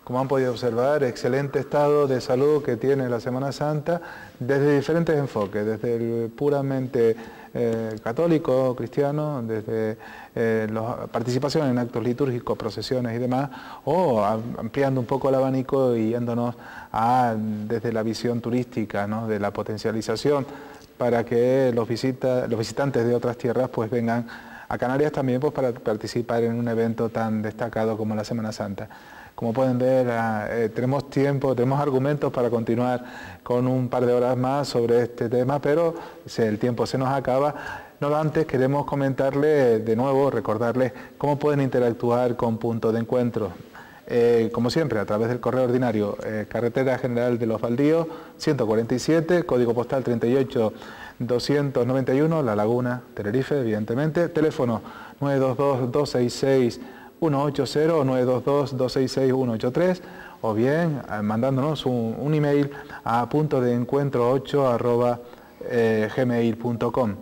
Como han podido observar, excelente estado de salud que tiene la Semana Santa desde diferentes enfoques, desde el puramente católico, cristiano, desde la participación en actos litúrgicos, procesiones y demás, o ampliando un poco el abanico y yéndonos desde la visión turística, ¿no?, de la potencialización, para que los visitantes de otras tierras pues vengan a Canarias también pues para participar en un evento tan destacado como la Semana Santa. Como pueden ver, tenemos tiempo, tenemos argumentos para continuar con un par de horas más sobre este tema, pero el tiempo se nos acaba. No antes queremos comentarles de nuevo, recordarles cómo pueden interactuar con Punto de Encuentro. Como siempre, a través del correo ordinario, Carretera General de los Baldíos, 147, código postal 38291, La Laguna, Tenerife, evidentemente. Teléfono 922-266-180 o 922-266-183, o bien mandándonos un email a puntodeencuentro8@gmail.com.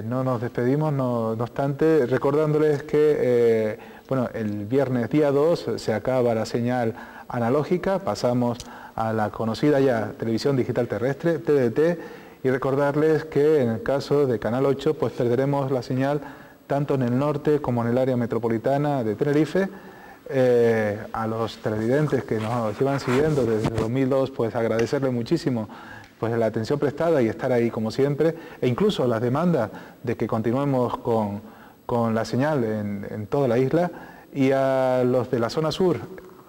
No nos despedimos, no obstante, recordándoles que bueno, el viernes día 2 se acaba la señal analógica, pasamos a la conocida ya televisión digital terrestre, TDT, y recordarles que en el caso de Canal 8 pues perderemos la señal tanto en el norte como en el área metropolitana de Tenerife. A los televidentes que nos llevan siguiendo desde 2002, pues agradecerles muchísimo pues la atención prestada y estar ahí como siempre, e incluso las demandas de que continuemos con la señal en toda la isla, y a los de la zona sur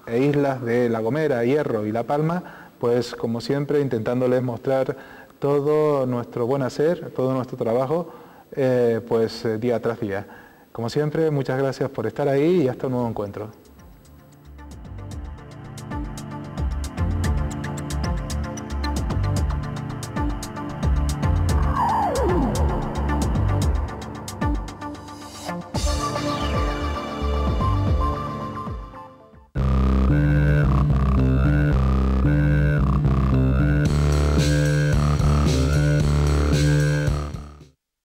e islas de La Gomera, Hierro y La Palma, pues como siempre intentándoles mostrar todo nuestro buen hacer, todo nuestro trabajo, pues día tras día. Como siempre, muchas gracias por estar ahí y hasta un nuevo encuentro.